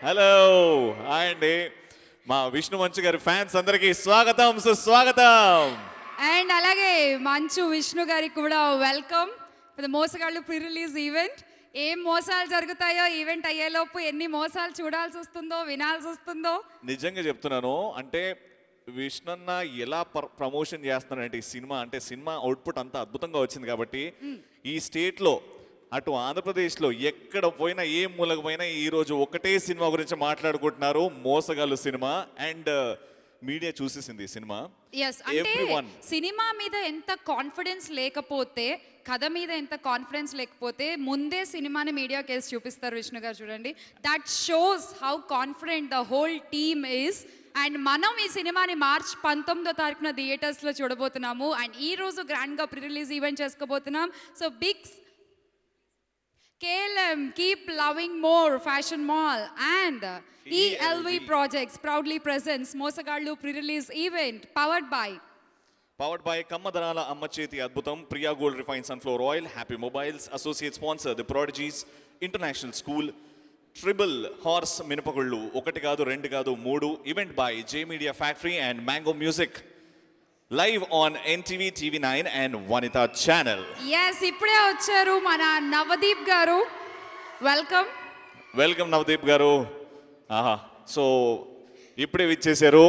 Hello hi అండి. మా విష్ణు మంచు గారి ఫ్యాన్స్ అందరికీ స్వాగతం సుస్వాగతం. అండ్ అలాగే మంచు విష్ణు గారికి కూడా వెల్కమ్ ద మోసగాళ్ళు ప్రీ రిలీజ్ ఈవెంట్. ఏం మోసాలు జరుగుతాయో, ఈవెంట్ అయ్యేలోపు ఎన్ని మోసాలు చూడాల్సి వస్తుందో, వినాల్సి వస్తుందో. నిజంగా చెప్తున్నాను, అంటే విష్ణన్న ఎలా ప్రమోషన్ చేస్తున్నారంటే ఈ సినిమా, అంటే సినిమా అవుట్పుట్ అంతా అద్భుతంగా వచ్చింది కాబట్టి ఈ స్టేట్లో అటు ఆంధ్రప్రదేశ్లో ఎక్కడ పోయినా ఏ మూలకు పోయినా ఈరోజు ఒకటే సినిమా గురించి మాట్లాడుకుంటున్నారు, మోసగాళ్ళు సినిమా. అండ్ మీడియా చూసేసింది ఈ సినిమా. అంటే సినిమా మీద ఎంత కాన్ఫిడెన్స్ లేకపోతే, కథ మీద ఎంత కాన్ఫిడెన్స్ లేకపోతే ముందే సినిమాని మీడియా కేసు చూపిస్తారు విష్ణు గారు. చూడండి, that shows how confident the whole team is. And మనం ఈ సినిమాని మార్చ్ 19వ తారీఖున థియేటర్స్లో చూడబోతున్నాము. అండ్ ఈ రోజు గ్రాండ్గా ప్రీ రిలీజ్ ఈవెంట్ చేసుకోబోతున్నాం. So big KLM, Keep Loving More Fashion Mall and ELV Projects proudly presents Mosagallu pre-release event powered by కమ్మదనాల అమ్మ చేతి అద్భుతం, Priya gold refine sunflower oil, happy mobiles, associate sponsor the prodigies international school, triple horse మినపగుళ్ళు, 1 కాదు 2 కాదు 3, event by J media factory and mango music, live on NTV TV9 and Vanitha channel. ఇప్పుడే వచ్చారు మన నవదీప్ గారు. వెల్కమ్ నవదీప్ గారు. సో ఇప్పుడే విచ్చేశారు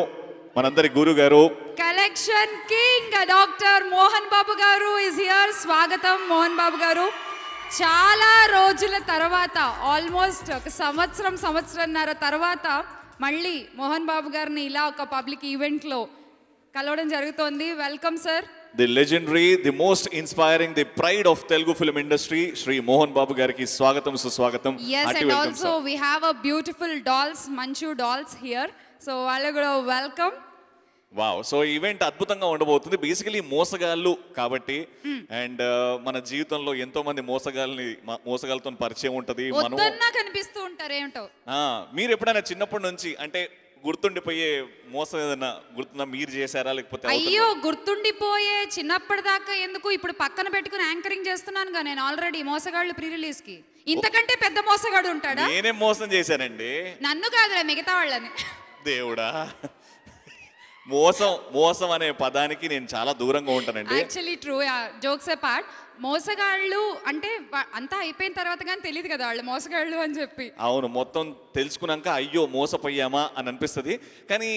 మనందరి గురు గారు, collection king doctor Mohan Babu గారు ఇస్ హియర్. స్వాగతం మోహన్ బాబు గారు. చాలా రోజుల తర్వాత, ఆల్మోస్ట్ ఒక సంవత్సరంన్నర తర్వాత మళ్ళీ మోహన్ బాబు గారిని ఇలా ఒక పబ్లిక్ ఈవెంట్లో కలవడం జరుగుతోంది. Welcome sir. The legendary, the most inspiring, the pride of Telugu film industry Shri Mohan Babu గారికి స్వాగతం సుస్వాగతం. And also we have a beautiful dolls, Manchu dolls here. So వాళ్ళు కూడా వెల్కమ్. వావ్. సో ఈవెంట్ అద్భుతంగా ఉండబోతుంది. బేసికలీ మోసగాళ్ళు కాబట్టి, అండ్ మన జీవితంలో ఎంతో మంది మోసగాళ్ళతో పరిచయం ఉంటది. కనిపిస్తూ ఉంటారు ఏంటో. మీరు ఎప్పుడైనా చిన్నప్పటి నుంచి అంటే గుర్తుండిపోయే మోసం ఏదైనా గుర్తుందా? మీరు చేశారా లేకపోతే? అయ్యో, గుర్తుండిపోయే చిన్నప్పటిదాకా ఎందుకు, ఇప్పుడు పక్కన పెట్టుకుని యాంకరింగ్ చేస్తున్నానుగా నేను ఆల్రెడీ మోసగాళ్ళు ప్రీ రిలీజ్ కి. ఇంతకంటే పెద్ద మోసగాడు ఉంటాడా? నేనేం మోసం చేశానండి? నన్ను కాదులే, మిగతా వాళ్ళని. దేవుడా, మోసం అనే పదానికి నేను చాలా దూరంగా ఉంటానండి. యాక్చువల్లీ ట్రూ, జోక్స్ అపార్ట్, మోసగాళ్ళు అంటే అంతా అయిపోయిన తర్వాత కానీ తెలియదు కదా వాళ్ళు మోసగాళ్ళు అని చెప్పి. అవును, మొత్తం తెలుసుకున్నాక అయ్యో మోసపోయామా అని అనిపిస్తుంది. కానీ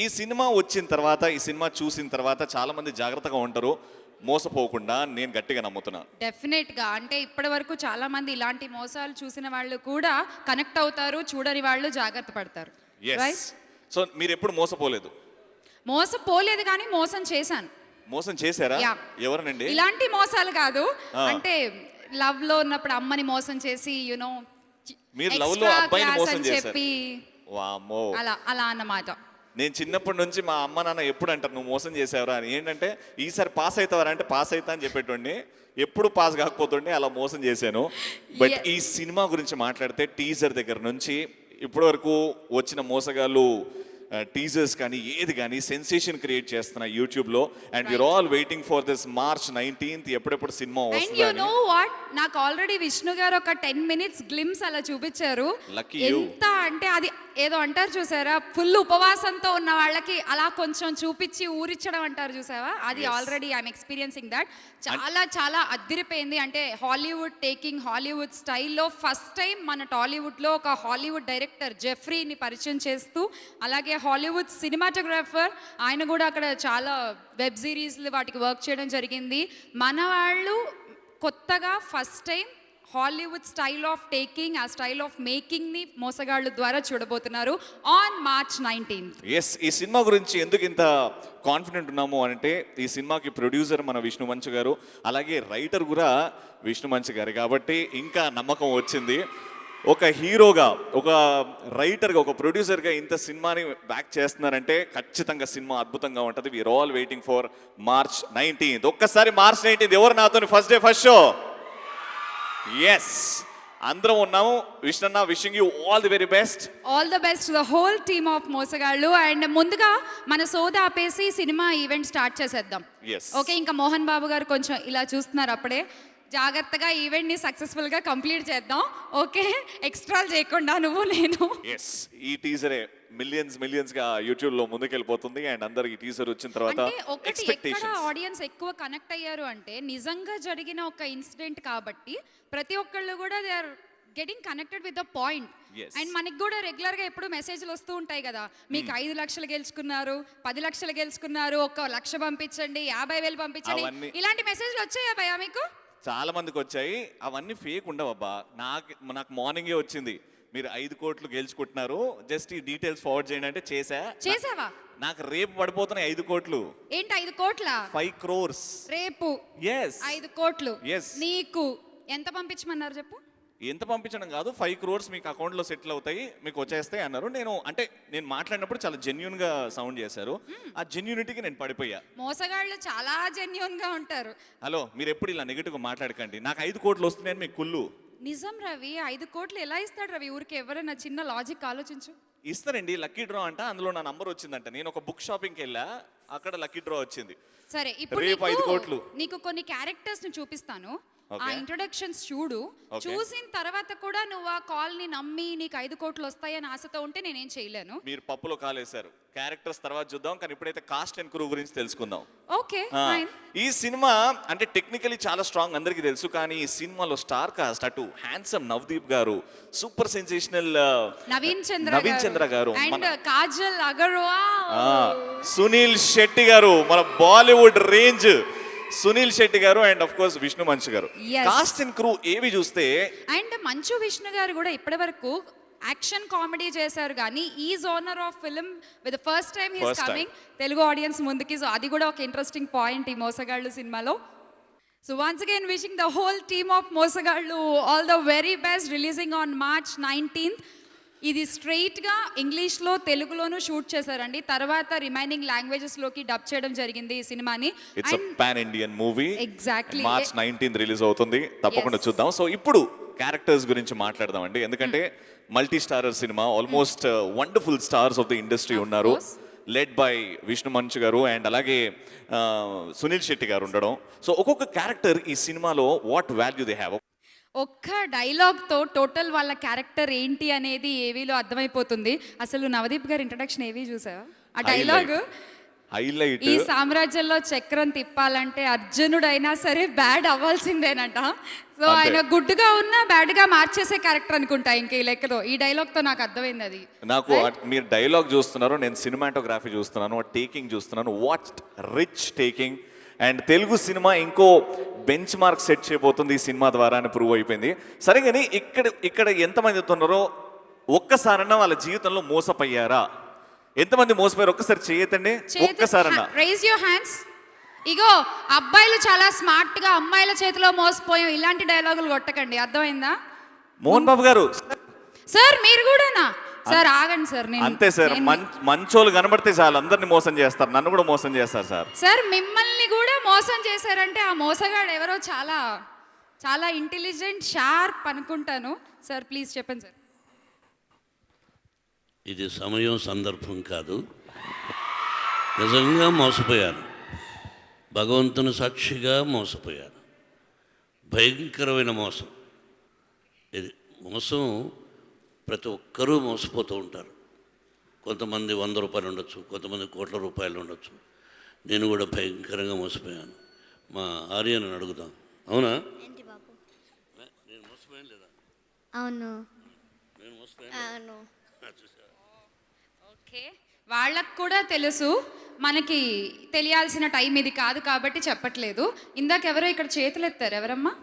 ఈ సినిమా వచ్చిన తర్వాత, ఈ సినిమా చూసిన తర్వాత చాలా మంది జాగ్రత్తగా ఉంటారు మోసపోకుండా, నేను గట్టిగా నమ్ముతున్నా. డెఫినెట్ గా, అంటే ఇప్పటి వరకు చాలా మంది ఇలాంటి మోసాలు చూసిన వాళ్ళు కూడా కనెక్ట్ అవుతారు, చూడని వాళ్ళు జాగ్రత్త పడతారు. సో మీరు ఎప్పుడు మోసపోలేదు కానీ మోసం చేశాను. మోసం చేశారా? ఎవరనండి? ఇలాంటి మోసాలు కాదు, అంటే లవ్ లో ఉన్నప్పుడు అమ్మని మోసం చేసి, యునో, మీరు లవ్ లో అబ్బాయిని మోసం చెప్పి, వామ్మో, అలా అన్నమాట. నేను చిన్నప్పటి నుంచి మా అమ్మ నాన్న ఎప్పుడు అంటారు నువ్వు మోసం చేసావరా అని. ఏంటంటే ఈసారి పాస్ అవుతావరా అంటే పాస్ అవుతా అని చెప్పేటోడిని, ఎప్పుడు పాస్ కాకపోతుండే అలా మోసం చేశాను. బట్ ఈ సినిమా గురించి మాట్లాడితే టీజర్ దగ్గర నుంచి ఇప్పటి వరకు వచ్చిన మోసగాళ్ళు టీజర్స్ కానీ ఏది కానీ సెన్సేషన్ క్రియేట్ చేస్తున్నా యూట్యూబ్లో. And you're all waiting for this March 19th ఎప్పుడెప్పుడు సినిమా వస్తుంది. యు నో వాట్, నాకు ఆల్రెడీ విష్ణు గారు ఒక 10 minutes గ్లిమ్స్ అలా చూపించారు. ఎంత అంటే అది ఏదో అంటారు చూసారా, ఫుల్ ఉపవాసంతో ఉన్న వాళ్ళకి అలా కొంచెం చూపించి ఊరిచ్చడం అంటారు చూసావా, అది ఆల్రెడీ ఐఎమ్ ఎక్స్పీరియన్సింగ్ దట్. చాలా అద్దిరిపోయింది. అంటే హాలీవుడ్ టేకింగ్ హాలీవుడ్ స్టైల్లో ఫస్ట్ టైం మన టాలీవుడ్లో ఒక హాలీవుడ్ డైరెక్టర్ జెఫ్రీని పరిచయం చేస్తూ, అలాగే హాలీవుడ్ సినిమాటోగ్రాఫర్ ఆయన కూడా అక్కడ చాలా వెబ్ సిరీస్లు వాటికి వర్క్ చేయడం జరిగింది. మన వాళ్ళు కొత్తగా first time Hollywood style of taking, ఆ స్టైల్ ఆఫ్ మేకింగ్ ని మోసగాళ్ళు ద్వారా చూడబోతున్నారు ఆన్ March 19th. ఈ సినిమా గురించి ఎందుకు ఇంత కాన్ఫిడెంట్ ఉన్నాము అంటే, ఈ సినిమాకి ప్రొడ్యూసర్ మన విష్ణు మంచు గారు, అలాగే రైటర్ కూడా విష్ణు మంచు గారు కాబట్టి ఇంకా నమ్మకం వచ్చింది. ఒక హీరోగా, ఒక రైటర్గా, ఒక ప్రొడ్యూసర్గా ఇంత సినిమాని బ్యాక్ చేస్తున్నారంటే ఖచ్చితంగా సినిమా అద్భుతంగా ఉంటుంది. We are all waiting for March 19th. ఒక్కసారి March 19th ఎవరు నాతో first day first show? Yes, అందరం ఉన్నాము. విష్ణన్న, wishing you all the very best. All the best to the whole team of మోసగాళ్ళు. అండ్ ముందుగా మన సోద ఆపేసి సినిమా ఈవెంట్ స్టార్ట్ చేసేద్దాం. ఓకే, ఇంకా మోహన్ బాబు గారు కొంచెం ఇలా చూస్తున్నారు అప్పుడే. జాగ్రత్తగా ఈవెంట్ని సక్సెస్ఫుల్గా కంప్లీట్ చేద్దాం. ఓకే, ఎక్స్ట్రాలు చేయకుండా నువ్వు నేను. ఎస్, ఈ టీజరే మిలియన్స్ గా యూట్యూబ్ లో ముందుకెళ్ళిపోతుంది. అండ్ అందరికి టీజర్ వచ్చిన తర్వాత అంటే ఒకటి ఎక్కడ ఎక్స్పెక్టేషన్స్. ఆడియన్స్ ఎక్కువ కనెక్ట్ అయ్యారు అంటే నిజంగా జరిగిన ఒక ఇన్సిడెంట్ కాబట్టి ప్రతి ఒక్కళ్ళు కూడా they are getting connected with the point. Yes. And మనకి కూడా రెగ్యులర్ గా ఎప్పుడు మెసేజ్లు వస్తూ ఉంటాయి కదా, మీకు 5 లక్షలు గెలుచుకున్నారు, 10 లక్షలు గెలుచుకున్నారు, 1 లక్ష పంపించండి, 50,000 పంపించండి, అవన్నీ- ఇలాంటి మెసేజ్లు వచ్చాయా భయ్యా మీకు? చాలా మందికి వచ్చాయి. అవన్నీ ఫేక్ ఉండవబ్బా. నాకు మార్నింగే వచ్చింది, మీరు 5 కోట్లు గెలుచుకుంటున్నారు, జస్ట్ ఈ డీటెయిల్స్ ఫార్వర్డ్ చేయండి అంటే చేసావా? నాకు రేపు పడిపోతున్నాయి 5 కోట్లు. ఏంటి 5 కోట్ల? 5 crores. రేపు ఎస్ 5 కోట్లు Yes. నీకు ఎంత పంపించమన్నారు చెప్పు? ఎంత పంపించడం కాదు, 5 crores మీకు అకౌంట్లో సెటిల్ అవుతాయి, మీకు వచ్చేస్తాయి అన్నారు. నేను మాట్లాడినప్పుడు చాలా జెన్యున్ గా సౌండ్ చేశారు. ఆ జెన్యూనిటీకి నేను పడిపోయా. మోసగాళ్ళు చాలా జెన్యూన్ గా ఉంటారు. హలో, మీరు ఎప్పుడు ఇలా నెగిటివ్ గా మాట్లాడకండి. నాకు 5 కోట్లు వస్తున్నాయని మీకు కుళ్ళు. నిజం రవి, 5 కోట్లు ఎలా ఇస్తాడు రవి? ఊరికి ఎవరైనా చిన్న లాజిక్ ఆలోచించు. ఇస్తారండి, లక్కీ డ్రా అంట. అందులో నా నంబర్ వచ్చిందంట. నేను ఒక బుక్ షాపింగ్కి వెళ్ళా, అక్కడ లక్కీ డ్రా వచ్చింది. సరే, ఇప్పుడు రేపు 5 కోట్లు. నీకు కొన్ని క్యారెక్టర్స్ ని చూపిస్తాను. ఆ Okay. ఇంట్రొడక్షన్స్ చూడు. Okay. చూసిన తర్వాత కూడా నువ్వు ఆ కాల్ ని నమ్మి నీకు 5 కోట్లు వస్తాయని ఆశతో ఉంటే నేనేం చేయలేను. మీరు పప్పులో కాలేశారు. క్యారెక్టర్స్ తర్వాత చూద్దాం, కానీ ఇప్పుడైతే కాస్ట్ అండ్ క్రూ గురించి తెలుసుకుందాం. ఓకే, ఆ, ఫైన్. ఈ సినిమా అంటే టెక్నికలీ చాలా స్ట్రాంగ్, అందరికీ తెలుసు. కానీ ఈ సినిమాలో స్టార్ కాస్ట్ అటు హ్యాండ్సమ్ నవదీప్ గారు, సూపర్ సెన్సేషనల్ నవీన్ చంద్ర గారు, అండ్ కాజల్ అగర్వాల్, సునీల్ శెట్టి గారు, మన బాలీవుడ్ రేంజ్ సునీల్ శెట్టి గారు, అండ్ ఆఫ్ కోర్స్ విష్ణు మంచు గారు. Yes. కాస్ట్ అండ్ క్రూ ఏవి చూస్తే అండ్ మంచు విష్ణు గారు కూడా ఇప్పటివరకు యాక్షన్ కామెడీ చేశారు కానీ ఈ genre of film with first time his First time. Coming Telugu audience ముందుకి. సో అది కూడా ఒక ఇంట్రెస్టింగ్ పాయింట్ ఈ మోసగాళ్ళు సినిమాలో. So once again wishing the whole team of Mosagallu all the very best. Releasing on March 19th. ఇది స్ట్రెయిట్గా ఇంగ్లీష్లో తెలుగులోనూ షూట్ చేశారండి. తర్వాత రిమైనింగ్ లాంగ్వేజెస్లోకి డబ్ చేయడం జరిగింది ఈ సినిమాని. It's pan Indian movie. Exactly. March 19th release అవుతుంది, తప్పకుండా Yes. చూద్దాం. సో ఇప్పుడు క్యారెక్టర్స్ గురించి మాట్లాడదామండి, ఎందుకంటే multi starrer cinema. Almost wonderful stars of the industry Of ఉన్నారు, course. లెడ్ బై విష్ణు మంచు గారు అండ్ అలాగే సునీల్ శెట్టి గారు ఉండడం. సో ఒక్కొక్క క్యారెక్టర్ ఈ సినిమాలో వాట్ వాల్యూ దే హ్యావ్. ఒక్క డైలాగ్తో టోటల్ వాళ్ళ క్యారెక్టర్ ఏంటి అనేది ఏవీలో అర్థమైపోతుంది. అసలు నవదీప్ గారి ఇంట్రడక్షన్ ఏవి చూసావా? ఆ డైలాగ్, హైలైట్. ఈ సామ్రాజ్యంలో చక్రం తిప్పాలంటే అర్జునుడైనా సరే బ్యాడ్ అవ్వాల్సిందేనంట. సో అంతే. ఆయన గుడ్డుగా ఉన్నా బ్యాడ్గా మార్చేసే క్యారెక్టర్ అనుకుంటా ఇంకా ఈ లెక్కలో. ఈ డైలాగ్తో నాకు అర్థమైంది అది. నాకు మీరు డైలాగ్ చూస్తున్నారు, నేను సినిమాటోగ్రఫీ చూస్తున్నాను, టేకింగ్ చూస్తున్నాను. What rich taking. And Telugu cinema ఇంకో బెంచ్ మార్క్ సెట్ చేయబోతుంది ఈ సినిమా ద్వారా అని ప్రూవ్ అయిపోయింది. సరే, కానీ ఇక్కడ ఎంతమంది ఉన్నారో ఒక్కసారన్నా వాళ్ళ జీవితంలో మోసపోయారా? ఎంతమంది మోసపోయారు ఒక్కసారి చేయతండి, ఒక్కసారన్నా. Rise your hands. ఇగో అబ్బాయిలు చాలా స్మార్ట్ గా అమ్మాయిల చేతిలో మోసపోయాం, ఇలాంటి డైలాగులు కొట్టకండి, అర్థమైందా? మోహన్ బాబు గారు, సార్ మీరు కూడానా? సార్ ఆగండి సార్. అంతే సార్, మంచోళ్ళు కనబడితే చాలు అందరిని మోసం చేస్తారు, నన్ను కూడా మోసం చేస్తారు సార్. సార్ మిమ్మల్ని కూడా మోసం చేశారంటే ఆ మోసగాడు ఎవరో చాలా చాలా ఇంటెలిజెంట్ షార్ప్ అనుకుంటాను. సార్ ప్లీజ్ చెప్పండి సార్. ఇది సమయం సందర్భం కాదు, నిజంగా మోసపోయాను, భగవంతుని సాక్షిగా మోసపోయాను. భయంకరమైన మోసం ఇది. మోసం ప్రతి ఒక్కరూ మోసపోతూ ఉంటారు. కొంతమంది 100 రూపాయలు ఉండొచ్చు, కొంతమంది కోట్ల రూపాయలు ఉండొచ్చు. నేను కూడా భయంకరంగా మోసపోయాను. మా ఆర్యను అడుగుదాం. అవునా? ఏంటి బాబు? నేను మోసపోయాను లేదా? అవును నేను మోసపోయాను. అవును. ఓకే, వాళ్ళకు కూడా తెలుసు, మనకి తెలియాల్సిన టైం ఇది కాదు కాబట్టి చెప్పట్లేదు. ఇందాక ఎవరో ఇక్కడ చేతులు ఎత్తారు, ఎవరమ్మా?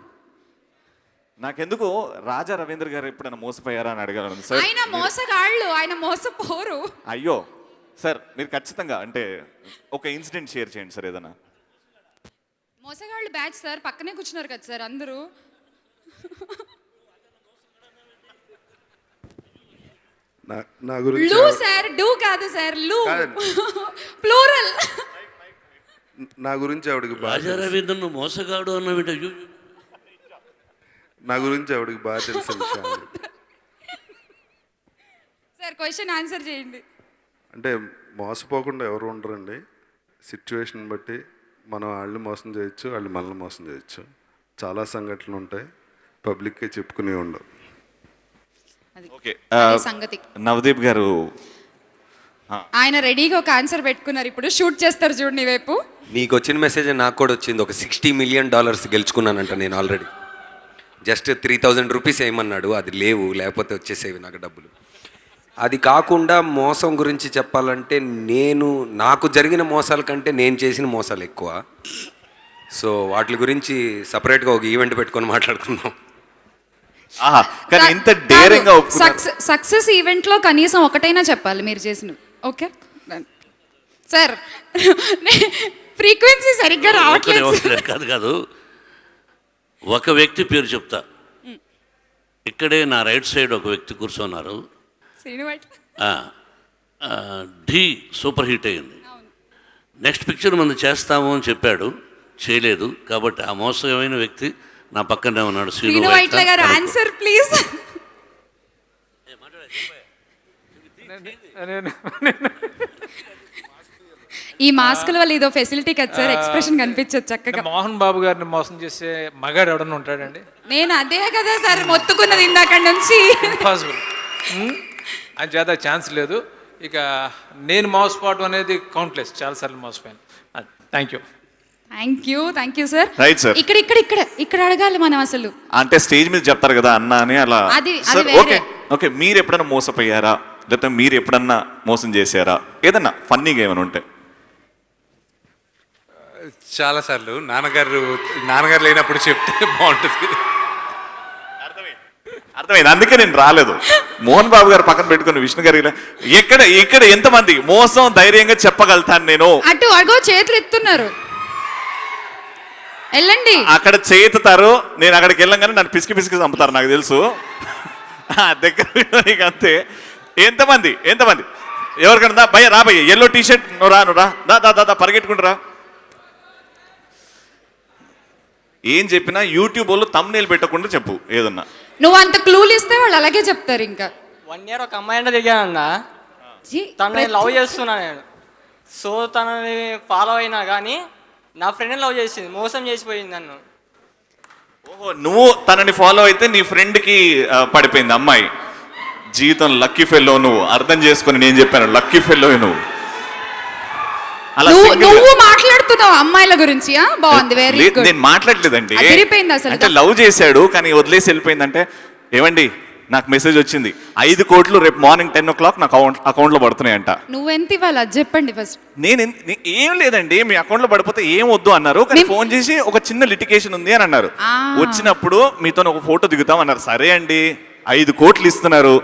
నాకెందుకు రాజా రవీంద్ర గారు ఎప్పుడైనా మోసపోయారా అని అడగాలను సార్. ఆయన మోసగాళ్ళు, ఆయన మోసపోరు. అయ్యో సార్, మీరు ఖచ్చితంగా అంటే ఒక ఇన్సిడెంట్ షేర్ చేయండి సార్ ఏదైనా. మోసగాళ్ళు బ్యాచ్ సార్, పక్కనే కూర్చున్నారు కదా సార్ అందరూ. నా గురించి లూ సార్, డూ కాదు సార్, లూ కాదండి. ప్లూరల్. నా గురించి ఆవిడకి బాగా రాజా తెలుసు. రవీంద్రను మోసగాడు అన్నవిట. నా గురించి ఆవిడకి బాగా తెలిసిన విషయం. సార్ క్వశ్చన్ ఆన్సర్ చేయండి. అంటే మోసపోకుండా ఎవరు ఉండరండి. సిచ్యువేషన్ బట్టి మనం వాళ్ళని మోసం చేయొచ్చు, వాళ్ళు మనల్ని మోసం చేయొచ్చు. చాలా సంఘటనలు ఉంటాయి, పబ్లిక్కే చెప్పుకునే ఉండవు. ఓకే, అదే సంగతి. నవదీప్ గారు ఆయన రెడీగా ఒక ఆన్సర్ పెట్టుకున్నారు, ఇప్పుడు షూట్ చేస్తారు చూడు నీ వైపు. నీకు వచ్చిన మెసేజ్ నాకు కూడా వచ్చింది. ఒక $60 million గెలుచుకున్నానంట నేను ఆల్రెడీ. జస్ట్ 3,000 రూపీస్ వేయమన్నాడు, అది లేవు, లేకపోతే వచ్చేసేవి నాకు డబ్బులు. అది కాకుండా మోసం గురించి చెప్పాలంటే నాకు జరిగిన మోసాల కంటే నేను చేసిన మోసాలు ఎక్కువ. సో వాటి గురించి సపరేట్గా ఒక ఈవెంట్ పెట్టుకొని మాట్లాడుకుందాం. ఆహా, కానీ ఇంత డేరింగ్ గా సక్సెస్ ఈవెంట్ లో కనీసం ఒకటైనా చెప్పాలి మీరు చేసినవి. ఓకే సార్, ఫ్రీక్వెన్సీ సరిగ్గా రావట్లేదు. కాదు, ఒక వ్యక్తి పేరు చెప్తా. ఇక్కడే నా రైట్ సైడ్ ఒక వ్యక్తి కూర్చున్నారు. ఢీ సూపర్ హిట్ అయింది. నెక్స్ట్ పిక్చర్ మనం చేస్తాము అని చెప్పాడు, చేయలేదు. కాబట్టి ఆ మోసమైన వ్యక్తి నా పక్కనే ఉన్నాడు. శ్రీను వైట్ల గారు ఆన్సర్ ప్లీజ్. ఈ మాస్కుల వల్ల ఇదో ఫెసిలిటీ కదా సార్, ఎక్స్ప్రెషన్ కనిపించదు చక్కగా. మోహన్ బాబు గారిని మోసం చేసే మగాడు ఎవడన్నా ఉంటాడండి? నేను అదే కదా సార్ మొత్తుకున్నది ఇందాక నుంచి. ఇంపాసిబుల్. అని చేత ఛాన్స్ లేదు. ఇక నేను మోసపోవడం అనేది కౌంట్లెస్, చాలాసార్లు మోసపోయాను. Thank you sir. Right sir. ఇక్కడ అడగాలి మనం అసలు. అంటే స్టేజ్ మీద చెప్తారు కదా అన్న అని, అలా. అది ఓకే ఓకే, మీరు ఎప్పుడన్నా మోసపోయారా, లేకపోతే మీరు ఎప్పుడన్నా మోసం చేశారా? ఏదన్నా ఫన్నీగా ఏమైనా ఉంటే. చాలాసార్లు నాన్నగారు లేనప్పుడు చెప్తే బాగుంటుంది. అర్థమైంది, అందుకే నేను రాలేదు. మోహన్ బాబు గారు పక్కన పెట్టుకుని విష్ణు గారి ఇక్కడ ఎంతమంది మోసం ధైర్యంగా చెప్పగలుగుతాను నేను? అగో చేతులు ఎత్తున్నారు, వెళ్ళండి. అక్కడ చేతుతారు, నేను అక్కడికి వెళ్ళంగానే నన్ను పిసికి చంపుతారు, నాకు తెలుసు. దగ్గర అంతే. ఎంతమంది ఎవరికన్నా భయ్య రా, భయ్య ఎల్లో టీ షర్ట్, నువ్వు రా పరిగెట్టుకుంటురా. ఏం చెప్పినా యూట్యూబ్ వాళ్ళు తమ్నేల్ పెట్టకుండా చెప్పు ఏదన్నా. నువ్వు అంత క్లూలు ఇస్తే వాళ్ళు అలాగే చెప్తారు. ఇంకా 1 year ఒక అమ్మాయి అంటే దిగానన్నా, తనని లవ్ చేస్తున్నా నేను. సో తనని ఫాలో అయినా కానీ నా ఫ్రెండ్ని లవ్ చేసింది, మోసం చేసిపోయింది నన్ను. ఓహో, నువ్వు తనని ఫాలో అయితే నీ ఫ్రెండ్కి పడిపోయింది అమ్మాయి. జీవితం లక్కీ ఫెల్లో. నువ్వు అర్థం చేసుకుని నేను చెప్పాను, లక్కీ ఫెల్లో నువ్వు. నువ్వు మాట్లాడుతున్నావు అమ్మాయిల గురించి. బాగుంది, వెరీ గుడ్. నేను మాట్లాడలేదండి, అసలు అంటే లవ్ చేశాడు కానీ వదిలేసి వెళ్ళిపోయిందంటే. ఏమండి, నాకు మెసేజ్ వచ్చింది, 5 కోట్లు రేపు మార్నింగ్ 10 o'clock నాకు అకౌంట్లో పడుతున్నాయంట. నువ్వెంత ఇవ్వాలి అది చెప్పండి ఫస్ట్. నేను ఏం లేదండి, మీ అకౌంట్లో పడిపోతే ఏం వద్దు అన్నారు, కానీ ఫోన్ చేసి ఒక చిన్న లిటికేషన్ ఉంది అని అన్నారు. వచ్చినప్పుడు మీతో ఒక ఫోటో దిగుతాం అన్నారు. సరే అండి, 5 కోట్లు ఇస్తున్నారు.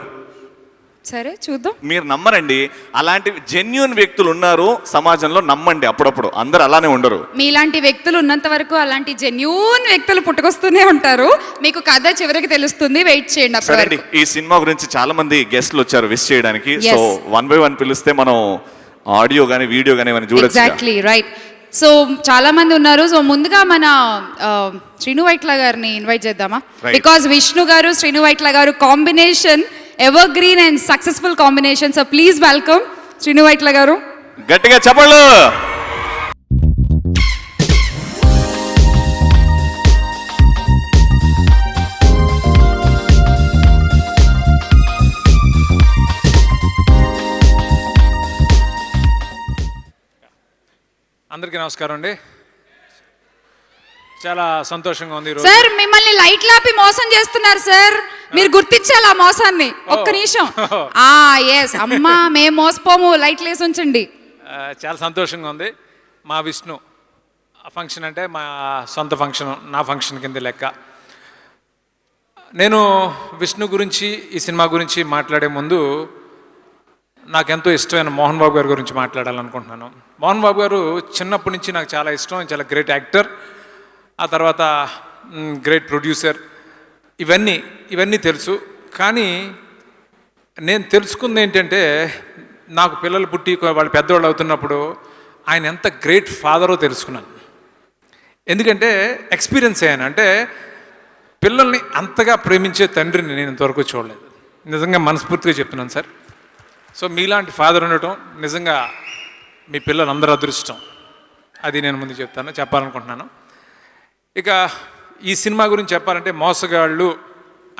సరే చూద్దాం. మీరు నమ్మరండి, అలాంటి జెన్యూన్ వ్యక్తులు ఉన్నారు సమాజంలో, నమ్మండి. అప్పుడప్పుడు అందరు అలానే ఉండరు. మీలాంటి వ్యక్తులు ఉన్నంత వరకు అలాంటి జెన్యూన్ వ్యక్తులు పుట్టుకొస్తూనే ఉంటారు. మీకు కథ చివరికి తెలుస్తుంది, వెయిట్ చేయండి. సరే, ఈ సినిమా గురించి చాలా మంది గెస్ట్లు వచ్చారు విష్ చేయడానికి. సో 1 by 1 పిలిస్తే మనం ఆడియో గానీ వీడియో గానీ మనం చూడొచ్చు. Exactly right. సో చాలా మంది ఉన్నారు. సో ముందుగా మన శ్రీను వైట్ల గారిని ఇన్వైట్ చేద్దామా? బికాజ్ విష్ణు గారు శ్రీను వైట్ల గారు combination evergreen and successful combination. So please welcome Srinu Vaitla garu. గట్టిగా చెప్పండి. అందరికీ నమస్కారం అండి. చాలా సంతోషంగా ఉంది. సార్ మిమ్మల్ని లైట్ లాపి మోసం చేస్తున్నారు సార్, మీరు గుర్తించాలి ఆ మోసాన్ని. ఒక్క నిమిషం. ఎస్ అమ్మా, మేము మోసపోము, లైట్లు వేసి ఉంచండి. చాలా సంతోషంగా ఉంది. మా విష్ణు ఫంక్షన్ అంటే మా సొంత ఫంక్షన్, నా ఫంక్షన్ కింద లెక్క. నేను విష్ణు గురించి, ఈ సినిమా గురించి మాట్లాడే ముందు నాకెంతో ఇష్టమైన మోహన్ బాబు గారి గురించి మాట్లాడాలనుకుంటున్నాను. మోహన్ బాబు గారు చిన్నప్పటి నుంచి నాకు చాలా ఇష్టం. చాలా గ్రేట్ యాక్టర్, ఆ తర్వాత గ్రేట్ ప్రొడ్యూసర్, ఇవన్నీ తెలుసు. కానీ నేను తెలుసుకుంది ఏంటంటే, నాకు పిల్లలు పుట్టి వాళ్ళు పెద్దవాళ్ళు అవుతున్నప్పుడు ఆయన ఎంత గ్రేట్ ఫాదరో తెలుసుకున్నాను. ఎందుకంటే ఎక్స్పీరియన్స్ అయ్యాను. అంటే పిల్లల్ని అంతగా ప్రేమించే తండ్రిని నేను ఇంతవరకు చూడలేదు. నిజంగా మనస్ఫూర్తిగా చెప్తున్నాను సార్. సో మీలాంటి ఫాదర్ ఉండటం నిజంగా మీ పిల్లలందరూ అదృష్టం. అది నేను ముందు చెప్పాలనుకుంటున్నాను. ఇక ఈ సినిమా గురించి చెప్పాలంటే మోసగాళ్ళు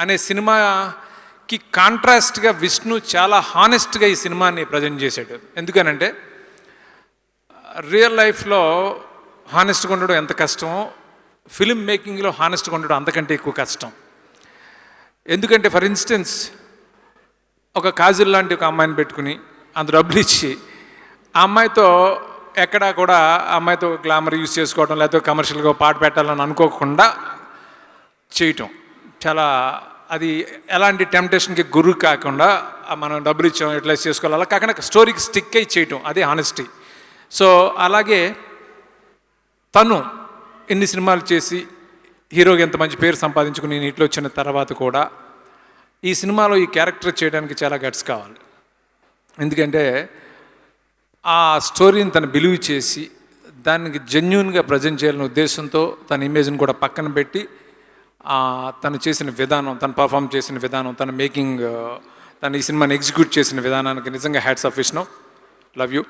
అనే సినిమాకి కాంట్రాస్ట్గా విష్ణు చాలా హానెస్ట్గా ఈ సినిమాని ప్రజెంట్ చేశాడు. ఎందుకనంటే రియల్ లైఫ్లో హానెస్ట్గా ఉండడం ఎంత కష్టమో ఫిల్మ్ మేకింగ్లో హానెస్ట్గా ఉండడం అంతకంటే ఎక్కువ కష్టం. ఎందుకంటే ఫర్ ఇన్స్టెన్స్ ఒక కాజల్ లాంటి ఒక అమ్మాయిని పెట్టుకుని అంత డబ్బులు ఇచ్చి ఆ అమ్మాయితో ఎక్కడా కూడా ఆ అమ్మాయితో గ్లామర్ యూస్ చేసుకోవడం లేకపోతే కమర్షియల్గా పాట పెట్టాలని అనుకోకుండా చేయటం చాలా అది ఎలాంటి టెంప్టేషన్కి గురి కాకుండా మనం డబ్బులు ఇచ్చాం యూటిలైజ్ చేసుకోవాలి అలా కాకుండా స్టోరీకి స్టిక్ అయి చేయటం అదే హానెస్టీ. సో అలాగే తను ఎన్ని సినిమాలు చేసి హీరోకి ఎంత మంచి పేరు సంపాదించుకుని నీటిలో వచ్చిన తర్వాత కూడా ఈ సినిమాలో ఈ క్యారెక్టర్ చేయడానికి చాలా గట్స్ కావాలి. ఎందుకంటే ఆ స్టోరీని తను బిలీవ్ చేసి దానికి జెన్యున్గా ప్రజెంట్ చేయాలనే ఉద్దేశంతో తన ఇమేజ్ని కూడా పక్కన పెట్టి తను చేసిన విధానం, తను పర్ఫామ్ చేసిన విధానం, తన మేకింగ్, తను ఈ సినిమాని ఎగ్జిక్యూట్ చేసిన విధానానికి నిజంగా hats off Vishnu, love you.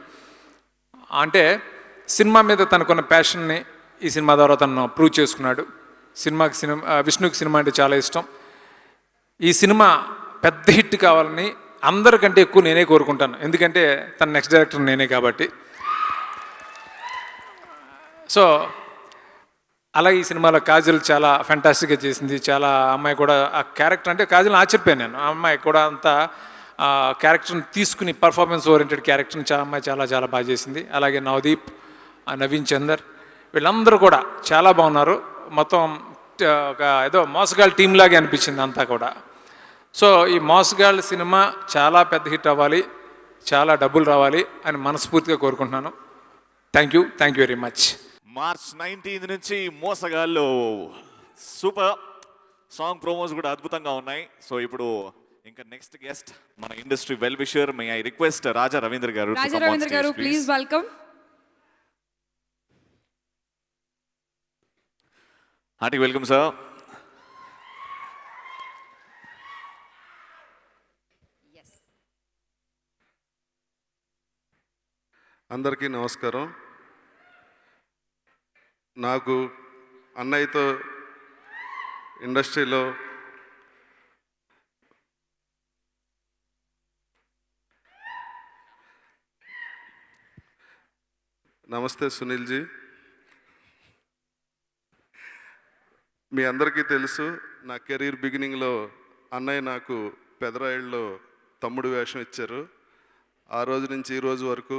అంటే సినిమా మీద తనకున్న ప్యాషన్ని ఈ సినిమా ద్వారా తను ప్రూవ్ చేసుకున్నాడు. విష్ణుకి సినిమా అంటే చాలా ఇష్టం. ఈ సినిమా పెద్ద హిట్ కావాలని అందరికంటే ఎక్కువ నేనే కోరుకుంటాను. ఎందుకంటే తన నెక్స్ట్ డైరెక్టర్ నేనే కాబట్టి. సో అలాగే ఈ సినిమాలో కాజల్ చాలా ఫ్యాంటాస్టిక్గా చేసింది. చాలా అమ్మాయి కూడా ఆ క్యారెక్టర్ అంటే కాజల్ని ఆశ్చర్యపోయాను నేను. ఆ అమ్మాయి కూడా అంతా క్యారెక్టర్ని తీసుకుని పర్ఫార్మెన్స్ ఓరియంటెడ్ క్యారెక్టర్ని అమ్మాయి చాలా చాలా బాగా చేసింది. అలాగే నవదీప్, నవీన్ చందర్ వీళ్ళందరూ కూడా చాలా బాగున్నారు. మొత్తం ఒక ఏదో మోసగాళ్ళ టీం లాగే అనిపించింది అంతా కూడా. సో ఈ మోసగాళ్ళ సినిమా చాలా పెద్ద హిట్ అవ్వాలి, చాలా డబ్బులు రావాలి అని మనస్ఫూర్తిగా కోరుకుంటున్నాను. Thank you very much. March 19 నుంచి మోసగాళ్ళు సూపర్ సాంగ్ ప్రోమోస్ కూడా అద్భుతంగా ఉన్నాయి. సో ఇప్పుడు ఇంకా నెక్స్ట్ గెస్ట్ మన industry well wisher, may I request Raja Ravindra garu please welcome. Hearty welcome sir. అందరికీ నమస్కారం. నాకు అన్నయ్యతో ఇండస్ట్రీలో నమస్తే సునీల్జీ. మీ అందరికీ తెలుసు నా కెరీర్ బిగినింగ్లో అన్నయ్య నాకు పెదరాయిల్లో తమ్ముడు వేషం ఇచ్చారు. ఆ రోజు నుంచి ఈ రోజు వరకు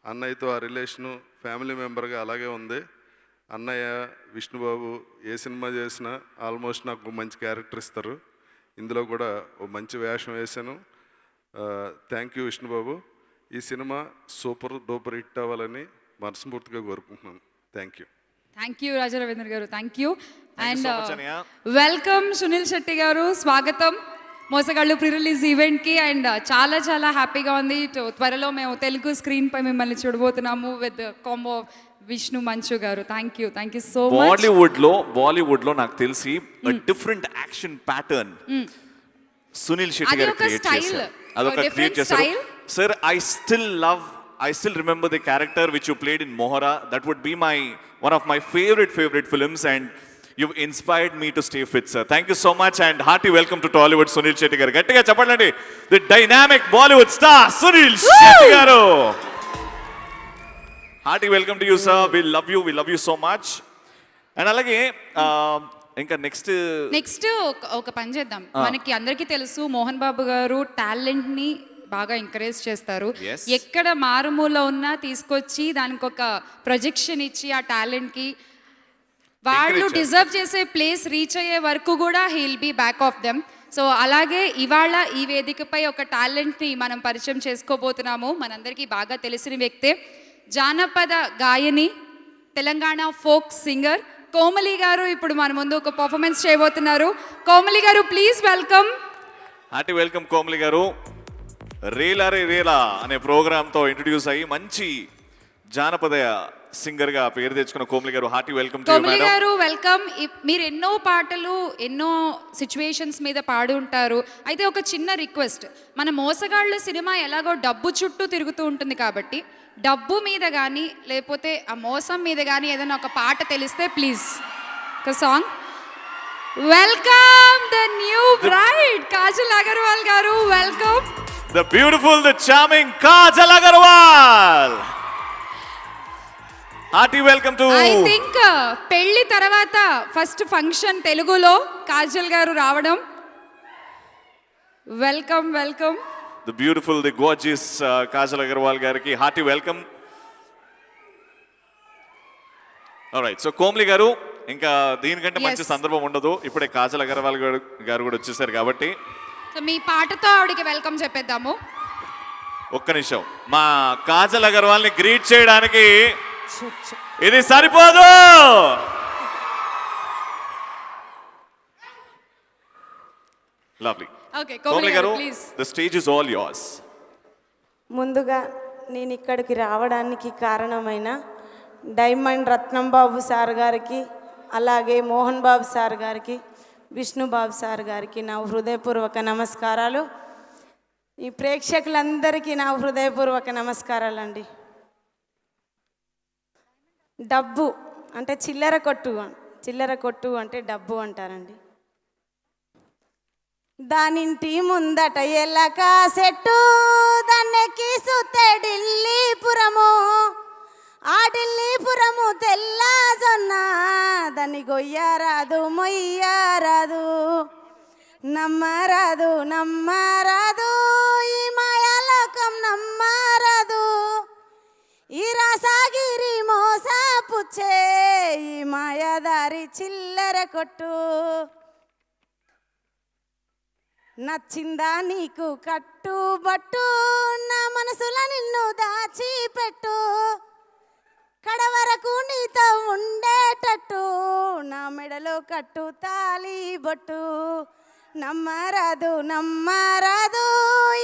అన్నయ్యతో ఆ రిలేషను ఫ్యామిలీ మెంబర్గా అలాగే ఉంది. అన్నయ్య విష్ణుబాబు ఏ సినిమా చేసినా ఆల్మోస్ట్ నాకు మంచి క్యారెక్టర్ ఇస్తారు. ఇందులో కూడా ఓ మంచి వేషం వేశాను. Thank you Vishnubabu. ఈ సినిమా సూపర్ డూపర్ హిట్ అవ్వాలని మనస్ఫూర్తిగా కోరుకుంటున్నాను. థ్యాంక్ యూ రాజా రవీంద్ర గారు. Thank you and welcome Sunil Shetty గారు. స్వాగతం మోసగాళ్ళు ప్రీ రిలీజ్ ఈవెంట్కి. అండ్ చాలా చాలా హ్యాపీగా ఉంది. త్వరలో మేము తెలుగు స్క్రీన్ పై మిమ్మల్ని చూడబోతున్నాము విత్ కాంబో విష్ణు మంచు గారు. Thank you so much. Bollywood లో నాకు తెలిసి different action pattern Sunil Shetty గారు క్రియేట్ చేశారు. అదొక క్రియేట్ చేశారు. Sir, I still remember the character which you played in Mohara. That would be one of my favorite films, and you've inspired me to stay fit, sir. Thank you so much, and hearty welcome to Tollywood, Sunil Shetty garu. Gattiga cheppalandi, the dynamic Bollywood star Sunil Shetty garu. Hearty welcome to you, sir. We love you so much. And alage ఇంకా next ఒక పని చేద్దాం. మనకి అందరికీ తెలుసు మోహన్ బాబు గారు టాలెంట్ని బాగా ఎంకరేజ్ చేస్తారు. ఎక్కడ మారుమూల ఉన్నా తీసుకొచ్చి దానికి ఒక ప్రొజెక్షన్ ఇచ్చి ఆ టాలెంట్కి వాళ్ళు డిజర్వ్ చేసే ప్లేస్ రీచ్ అయ్యే వరకు కూడా he'll be back of them. So అలాగే ఇవాళ ఈ వేదికపై ఒక టాలెంట్ని మనం పరిచయం చేసుకోబోతున్నాము. మనందరికీ బాగా తెలిసిన వ్యక్తే, జానపద గాయని, తెలంగాణ ఫోక్ సింగర్ కోమలి గారు ఇప్పుడు మన ముందు ఒక పర్ఫార్మెన్స్ చేయబోతున్నారు. కోమలి గారు please welcome. Hearty welcome Komali గారు. రేలా రే రేలా అనే ప్రోగ్రామ్తో ఇంట్రడ్యూస్ అయ్యి మంచి జానపద సింగర్గా పేరు తెచ్చుకున్న కోమలి గారు, hearty welcome to you madam. Komali గారు వెల్కమ్. మీరు ఎన్నో పాటలు ఎన్నో సిచ్యువేషన్స్ మీద పాడి ఉంటారు. అయితే ఒక చిన్న రిక్వెస్ట్, మన మోసగాళ్ళు సినిమా ఎలాగో డబ్బు చుట్టూ తిరుగుతూ ఉంటుంది కాబట్టి డబ్బు మీద కానీ లేకపోతే ఆ మోసం మీద కానీ ఏదైనా ఒక పాట తెలిస్తే ప్లీజ్ ఒక song. Welcome the new bride Kajal Agarwal garu. Welcome. The beautiful, the charming Kajal Agarwal. Hearty welcome to. I think పెళ్లి తర్వాత ఫస్ట్ ఫంక్షన్ తెలుగులో కాజల్ గారు రావడం. Welcome welcome. The beautiful, the gorgeous Kajal Agarwal gariki hearty welcome. Alright, so కోమ్లి గారు ఇంకా దీనికంటే మంచి Yes. సందర్భం ఉండదు. ఇప్పుడే కాజల్ అగర్వాల్ గారు కూడా వచ్చేసారు కాబట్టి సో మీ పాటతో ఆవిడకి వెల్కమ్ చెప్పేద్దాము. ఒక్క నిమిషం మా కాజల్ అగర్వాల్ ని గ్రీట్ చేయడానికి ఇది సరిపోదు. లవ్లీ. ఓకే కోమ్లి గారు please. The stage is all yours. ముందుగా నేను ఇక్కడికి రావడానికి కారణమైన డైమండ్ రత్నంబాబు సార్ గారికి, అలాగే మోహన్ బాబు సార్ గారికి, విష్ణుబాబు సార్ గారికి నా హృదయపూర్వక నమస్కారాలు. ఈ ప్రేక్షకులందరికీ నా హృదయపూర్వక నమస్కారాలండి. డబ్బు అంటే చిల్లర కొట్టు అంటే డబ్బు అంటారండి. దానింటి ముందట ఎల్లక సెట్టు, దాన్నెక్కి సుత్తే ఢిల్లీపురము, ఆ ఢిల్లీపురము తెల్ల జొన్న, దాన్ని గొయ్యరాదు మొయ్యరాదు, నమ్మరాదు ఈ మాయాలోకం నమ్మరాదు, ఈ రాసాగిరి మోసపుచ్చే ఈ మాయాదారి చిల్లర కొట్టు. నచ్చిందా నీకు కట్టుబట్టు, నా మనసులో నిన్ను దాచిపెట్టు, కడవరకు నీతో ఉండేటట్టు, నా మెడలో కట్టు తాళి బొట్టు, నమ్మరాదు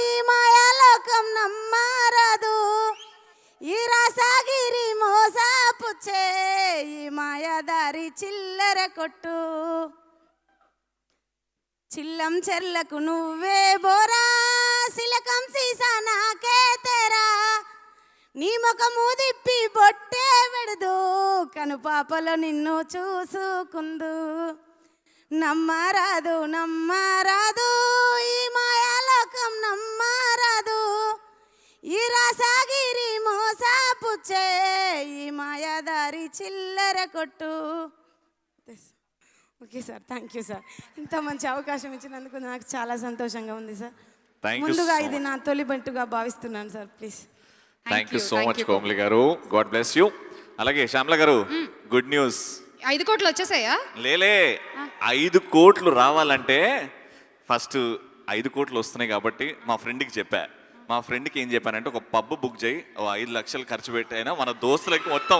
ఈ మాయాలోకం నమ్మరాదు, ఈ రాసాగిరి మోసపుచ్చే ఈ మాయాదారి చిల్లర కొట్టు. చిల్లం చెర్లకు నువ్వే బోరా, సిలకం సీసా నాకే తెరా, నీ ముఖము దిప్పి బొట్టే వెడదు, కనుపాపలో నిన్ను చూసుకుందు, నమ్మరాదు ఈ మాయాలోకం నమ్మరాదు, ఈ రాసాగిరి మోసపుచ్చే ఈ మాయాదారి చిల్లర కొట్టు. Okay sir, thank you sir. ఇంత మంచి అవకాశం ఇచ్చినందుకు నాకు చాలా సంతోషంగా ఉంది సార్. Thank you ముందుగా so ఇది నా తొలి బంటుగా భావిస్తున్నాను sir. Please. Thank you so much Komali garu. God bless you. అలాగే శ్యామల గారు గుడ్ న్యూస్. 5 కోట్లు వచ్చేసాయా? లేలే 5 కోట్లు రావాలంటే ఫస్ట్ 5 కోట్లు వస్తున్నాయి కాబట్టి మా ఫ్రెండ్కి చెప్పా. మా ఫ్రెండ్కి ఏం చెప్పానంటే ఒక పబ్ బుక్ చేయి, 5 లక్షలు ఖర్చు పెట్టైనా మన దోస్తులకి మొత్తం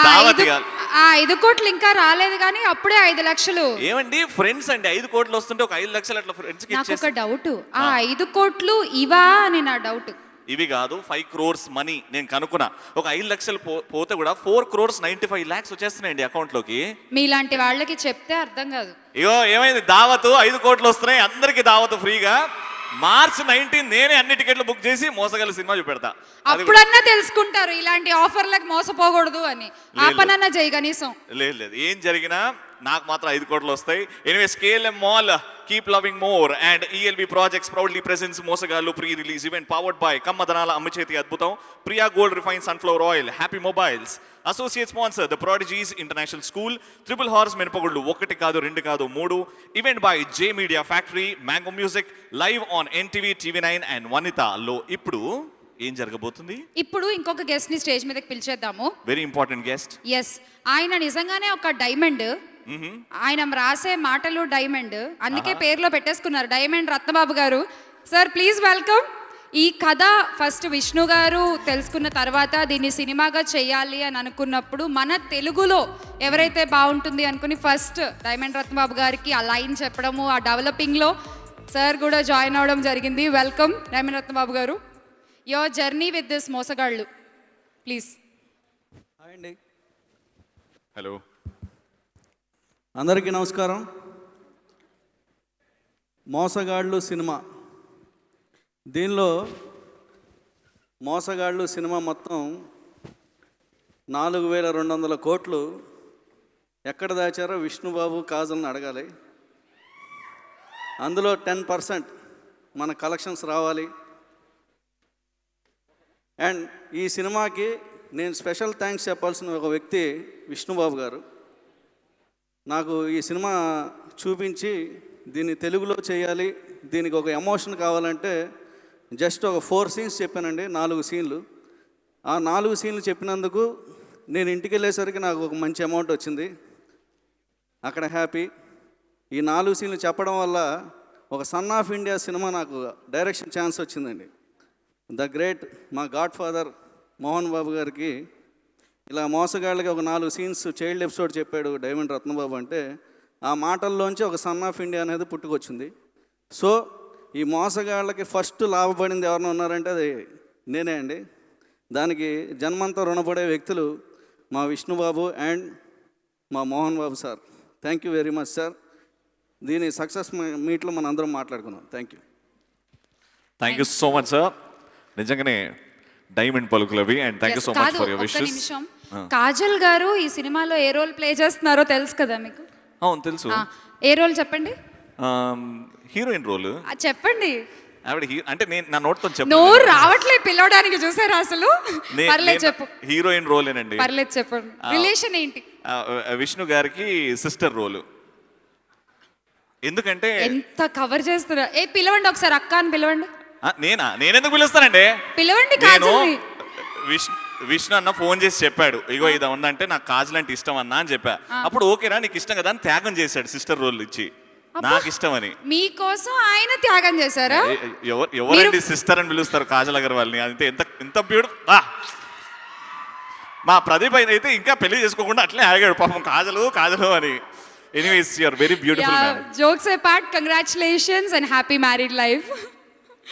దావత్ ఇవ్వాలి. 5 కోట్లు ఇంకా రాలేదు కానీ అప్పుడే 5 లక్షలు. ఏమండి ఫ్రెండ్స్ అండి, 5 కోట్లు వస్తుంటే ఒక 5 లక్షలు అట్లా ఫ్రెండ్స్కి నాకు ఒక ఇచ్చేసి. డౌట్, ఆ 5 కోట్లు ఇవా అని నా డౌట్. ఇవి కాదు, 5 crores మనీ నేను కనుక్కున్నా. ఒక 5 లక్షలు పోతే కూడా 4 crores 95 lakhs వచ్చేస్తున్నాయండి అకౌంట్లోకి. మీలాంటి వాళ్ళకి చెప్తే అర్థం కాదు. అయ్యో ఏమైంది, దావతు 5 కోట్లు వస్తున్నాయి అందరికి దావతు ఫ్రీగా. March 19 నేనే అన్ని టికెట్లు బుక్ చేసి మోసగల సినిమా చూపెడతా. అప్పుడన్నా తెలుసుకుంటారు ఇలాంటి ఆఫర్లకు మోసపోకూడదు అని. ఆ పనన్నా చేయి కనీసం. లేదు ఏం జరిగినా నాకు మాత్రం 5 కోట్లు వస్తాయి. Anyways KLM mall keep loving more and ELB projects proudly presents Mosagallu pre release event powered by కమ్మదనాల అమ్మచేతి అద్భుతం, Priya gold refine sunflower oil, happy mobiles, associate sponsor the prodigies international school, triple horse మినపగుళ్ళు 1 కాదు 2 కాదు 3, event by J media factory, mango music, live on NTV, TV9 and వనితాలో. ఇప్పుడు ఏం జరగబోతుంది? ఇప్పుడు ఇంకొక గెస్ట్ ని స్టేజ్ మీదకి పిలిచేద్దాము. Very important guest. ఎస్, ఆయన నిజంగానే ఒక డైమండ్. ఆయన రాసే మాటలు డైమండ్, అందుకే పేరులో పెట్టేసుకున్నారు డైమండ్ రత్నబాబు గారు. Sir please welcome. ఈ కథ ఫస్ట్ విష్ణు గారు తెలుసుకున్న తర్వాత దీన్ని సినిమాగా చేయాలి అని అనుకున్నప్పుడు మన తెలుగులో ఎవరైతే బాగుంటుంది అనుకుని ఫస్ట్ డైమండ్ రత్నబాబు గారికి ఆ లైన్ చెప్పడము, ఆ డెవలపింగ్లో సార్ కూడా జాయిన్ అవ్వడం జరిగింది. వెల్కమ్ డైమండ్ రత్నబాబు గారు. యువర్ జర్నీ విత్ దిస్ మోసగాళ్ళు ప్లీజ్. అండి, హలో అందరికీ నమస్కారం. మోసగాళ్ళు సినిమా, దీనిలో మోసగాళ్ళు సినిమా మొత్తం 4200 కోట్లు ఎక్కడ దాచారో విష్ణుబాబు కాజల్ని అడగాలి. అందులో 10% మన కలెక్షన్స్ రావాలి. అండ్ ఈ సినిమాకి నేను స్పెషల్ థ్యాంక్స్ చెప్పాల్సిన ఒక వ్యక్తి విష్ణుబాబు గారు. నాకు ఈ సినిమా చూపించి దీన్ని తెలుగులో చేయాలి, దీనికి ఒక ఎమోషన్ కావాలంటే జస్ట్ ఒక 4 సీన్స్ చెప్పానండి, 4 సీన్లు. ఆ 4 సీన్లు చెప్పినందుకు నేను ఇంటికి వెళ్ళేసరికి నాకు ఒక మంచి అమౌంట్ వచ్చింది. అక్కడ హ్యాపీ. ఈ 4 సీన్లు చెప్పడం వల్ల ఒక సన్ ఆఫ్ ఇండియా సినిమా నాకు డైరెక్షన్ ఛాన్స్ వచ్చిందండి. ద గ్రేట్ మా గాడ్ ఫాదర్ మోహన్ బాబు గారికి ఇలా మోసగాళ్ళకి ఒక 4 సీన్స్ చైల్డ్ ఎపిసోడ్ చెప్పాడు డైమండ్ రత్నబాబు అంటే, ఆ మాటల్లోంచి ఒక సన్ ఆఫ్ ఇండియా అనేది పుట్టుకొచ్చింది. సో ఈ మోసగాళ్ళకి ఫస్ట్ లాభపడింది ఎవరైనా ఉన్నారంటే అది నేనే అండి. దానికి జన్మంతా రుణపడే వ్యక్తులు మా విష్ణుబాబు అండ్ మా Mohan Babu sir. Thank you very much sir. దీని సక్సెస్ మీట్లో మనం అందరం మాట్లాడుకున్నాం. Thank you. Thank you so much sir. నిజంగానే డైమండ్ పలుకులు అవి. And thank you so much for your ఒక్క విషెస్. నిమిషం. కాజల్ గారు ఈ సినిమాలో ఏ రోల్ ప్లే చేస్తున్నారో తెలుసు కదా మీకు? అవును తెలుసు. ఏ రోల్ చెప్పండి? Heroine role. చెప్పండి. ఆవిడ అంటే నేను నా నోట్తో చెప్పను. నోరు రావట్లేదు పిలవడానికి, చూసారా అసలు? పర్లేదు చెప్పు. హీరోయిన్ రోలేనండి. పర్లేదు చెప్పండి. రిలేషన్ ఏంటి? విష్ణు గారికి సిస్టర్ రోలు. ఎందుకంటే ఎంత కవర్ చేస్తున్నా. పిలవండి ఒకసారి, అక్క అని పిలవండి. నేనెందుకు పిలుస్తానండి? పిలవండి. నేను విష్ణు అన్న ఫోన్ చేసి చెప్పాడు, ఇగో ఇది ఉందంటే నాకు కాజల్ అంటే ఇష్టం అన్నా అని చెప్పా. అప్పుడు ఓకేరా నీకు ఇష్టం కదా అని త్యాగం చేశాడు సిస్టర్ రోల్ ఇచ్చి, నాకు ఇష్టం అని. మీకోసం ఆయన త్యాగం చేశారా? ఎవరండి సిస్టర్ అని పిలుస్తారు కాజల్ అగర్వాల్ని? అంతే. ఎంత ఎంత బ్యూటిఫుల్. మా ప్రదీప్ అయితే ఇంకా పెళ్లి చేసుకోకుండా అట్లే ఆగాడు పాపం, కాజలు కాజలు అని. Anyways you are very beautiful ma'am. Jokes apart, congratulations and happy married life.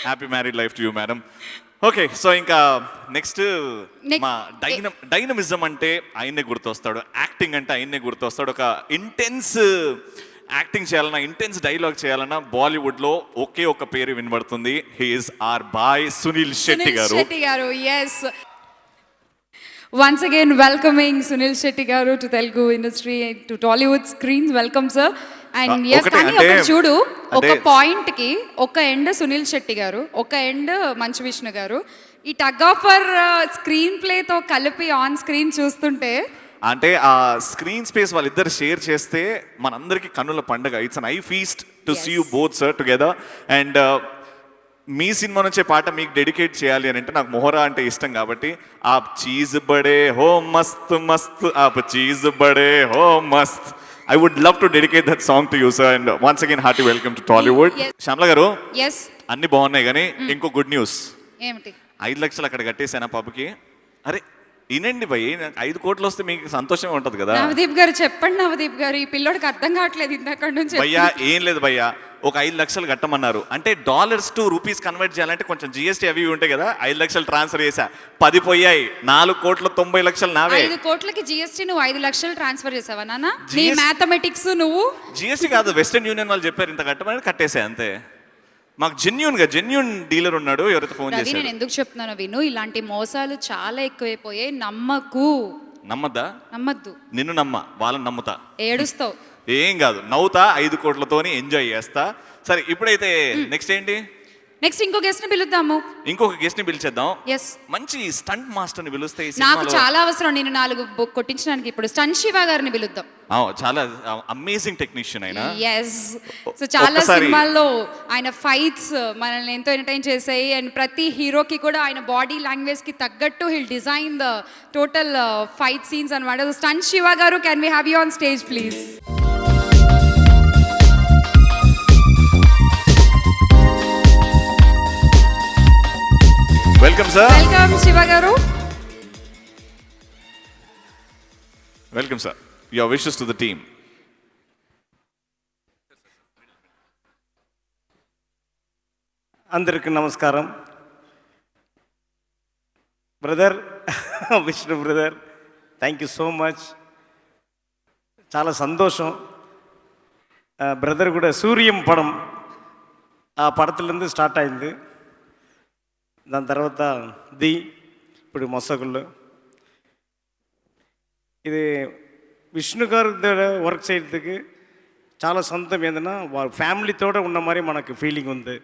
Happy married life to you madam. Okay, so ఇంకా నెక్స్ట్ మా డైనమిజం అంటే ఆయన్నే గుర్తొస్తాడు, యాక్టింగ్ అంటే ఆయన్నే గుర్తొస్తాడు. ఒక ఇంటెన్స్ యాక్టింగ్ చేయాలన్నా, ఇంటెన్స్ డైలాగ్ చేయాలన్నా బాలీవుడ్లో ఒకే ఒక పేరు వినబడుతుంది. He is our boy Sunil Shetty గారు. Yes. Once again welcoming Sunil Shetty garu to Telugu industry, to Tollywood screens. Welcome sir. And yes, కానీ ఒక చూడు, ఒక పాయింట్ కి ఒక ఎండ్ సునీల్ శెట్టి గారు, ఒక ఎండ్ మంచు విష్ణు గారు. ఈ టగ్ ఆఫ్ ఫర్ స్క్రీన్ ప్లేతో కలిపి ఆన్ స్క్రీన్ చూస్తుంటే అంటే ఆ స్క్రీన్ స్పేస్ వాళ్ళిద్దరు షేర్ చేస్తే మనందరికీ కన్నుల పండుగ. It's an eye feast to see you both sir together. And మీ సినిమా నుంచే పాట మీకు డెడికేట్ చేయాలి అని అంటే నాకు మొహరా అంటే ఇష్టం కాబట్టి, ఆప్ చీజ్ బడే హో మస్త్ మస్త్, ఆప్ చీజ్ బడే హో మస్త్. I would love to dedicate that song to you, sir. And once again, hearty welcome to Tollywood. Shamla garu. Yes. అన్ని బాగున్నాయి కానీ ఇంకో గుడ్ న్యూస్. ఏమిటి? 5 లక్షలు అక్కడ కట్టేసానా పాపకి? అరే ఇనండి భయ్, 5 కోట్లు వస్తే మీకు సంతోషమే ఉంటుంది కదా. నవదీప్ గారు చెప్పండి. నవదీప్ గారు, ఈ పిల్లోడికి అర్థం కావట్లేదు ఇంతక్కడ నుంచి. భయ్యా ఏం లేదు భయ్యా, ఒక 5 లక్షలు కట్టమన్నారు అంటే డాలర్స్ టు రూపీస్ కన్వర్ట్ చేయాలంటే కొంచెం జిఎస్టీ అవి ఉంటాయి కదా. 5 లక్షలు ట్రాన్స్ఫర్ చేశా, 10 పోయాయి. 4,90,00,000 నావే. 5 కోట్లకి జిఎస్టీ నువ్వు 5 లక్షలు ట్రాన్స్ఫర్ చేసావా నాన్న? నీ మ్యాథమెటిక్స్ నువ్వు. జిఎస్టీ కాదు, వెస్టర్న్ యూనియన్ వాళ్ళు చెప్పారు ఇంత కట్టమని, కట్టేసా అంతే. మాకు జెన్యూన్ డీలర్ ఉన్నాడు, ఎవరైతే ఫోన్ చేశారు. నేను ఎందుకు చెప్తున్నాను విను, ఇలాంటి మోసాలు చాలా ఎక్కువైపోయాయి. నమ్మద్దు. నిన్ను నమ్మ, వాళ్ళని నమ్ముతా. ఏడుస్తావు. ఏం కాదు, నవ్వుతా, 5 కోట్లతోని ఎంజాయ్ చేస్తా. సరే ఇప్పుడైతే నెక్స్ట్ ఏంటి? నెక్స్ట్ ఇంకో గెస్ట్ ని పిలుద్దాము. ఇంకొక గెస్ట్ ని పిలిచేద్దాం. yes, మంచి స్టంట్ మాస్టర్ ని పిలుస్తే నాకు చాలా అవసరం. నేను 4 కొట్టించడానికి ఇప్పుడు స్టంట్ శివ గారిని పిలుద్దాం. చాలా అమేజింగ్ టెక్నీషియన్ ఆయన. yes, సో చాలా సినిమాల్లో ఆయన ఫైట్స్ మనల్ని ఎంతో ఎంటర్టైన్ చేసాయి. అండ్ ప్రతి హీరోకి కూడా ఆయన బాడీ లాంగ్వేజ్ కి తగ్గట్టు he'll design the total fight scenes అన్నమాట. Stunt Shiva garu, can we have you on stage please? Welcome sir. Welcome Shiva garu. Welcome sir. Your wishes to the team. అందరికీ నమస్కారం. Brother Vishnu brother, thank you so much. చాలా సంతోషం. Brother కూడా సూర్యం పడం, ఆ పడతలందు start అయింది. దాని తర్వాత ఇప్పుడు మొసగుళ్ళు. ఇది విష్ణు గారి వర్క్ చేయడానికి చాలా సొంతం ఏదైనా వాళ్ళ ఫ్యామిలీతో ఉన్న மாதிரி మనకు ఫీలింగ్ ఉంది.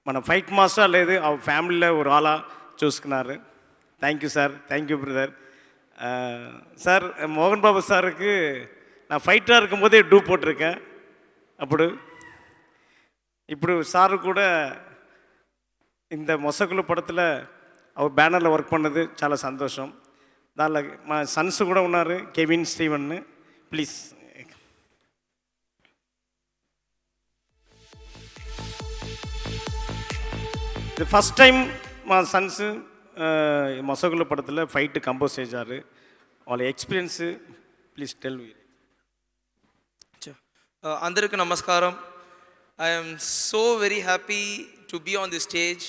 మన ఫైట్ మాస్టర్ లేదు ఆ ఫ్యామిలీలో ஒரு ஆளா చూసుకున్నారు. Thank you sir, thank you brother. Sir மோகன் பாபு சாருக்கு நான் ஃபைட்டாக இருக்கும்போதே டூ போட்டிருக்கேன். ఇప్పుడు సార్ కూడా இந்த మొసకులు పడతల அவர் బ్యానర్లో వర్క్ பண்ணது చాలా సంతోషం. దానిలో మా సన్స్ కూడా ఉన్నారు, కెవిన్, స్టీవన్. ప్లీజ్ ఇది ఫస్ట్ టైం మా సన్స్ మొసగుల పడతల ఫైట్ కంపోజ్ చేశారు. వాళ్ళ ఎక్స్పీరియన్స్ ప్లీజ్ టెల్ మీ. అందరికీ నమస్కారం. I'm so very happy to be on the stage.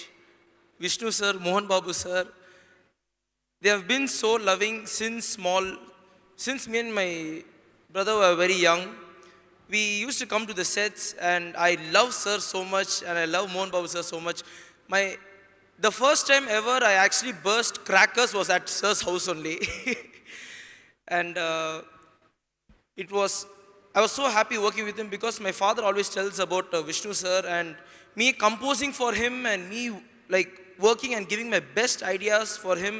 Vishnu sir, Mohan Babu sir, they have been so loving since me and my brother were very young. We used to come to the sets and I love sir so much and I love Mohan Babu sir so much. The first time ever I actually burst crackers was at sir's house only. And I was so happy working with him because my father always tells about Vishnu sir, and me composing for him and me like working and giving my best ideas for him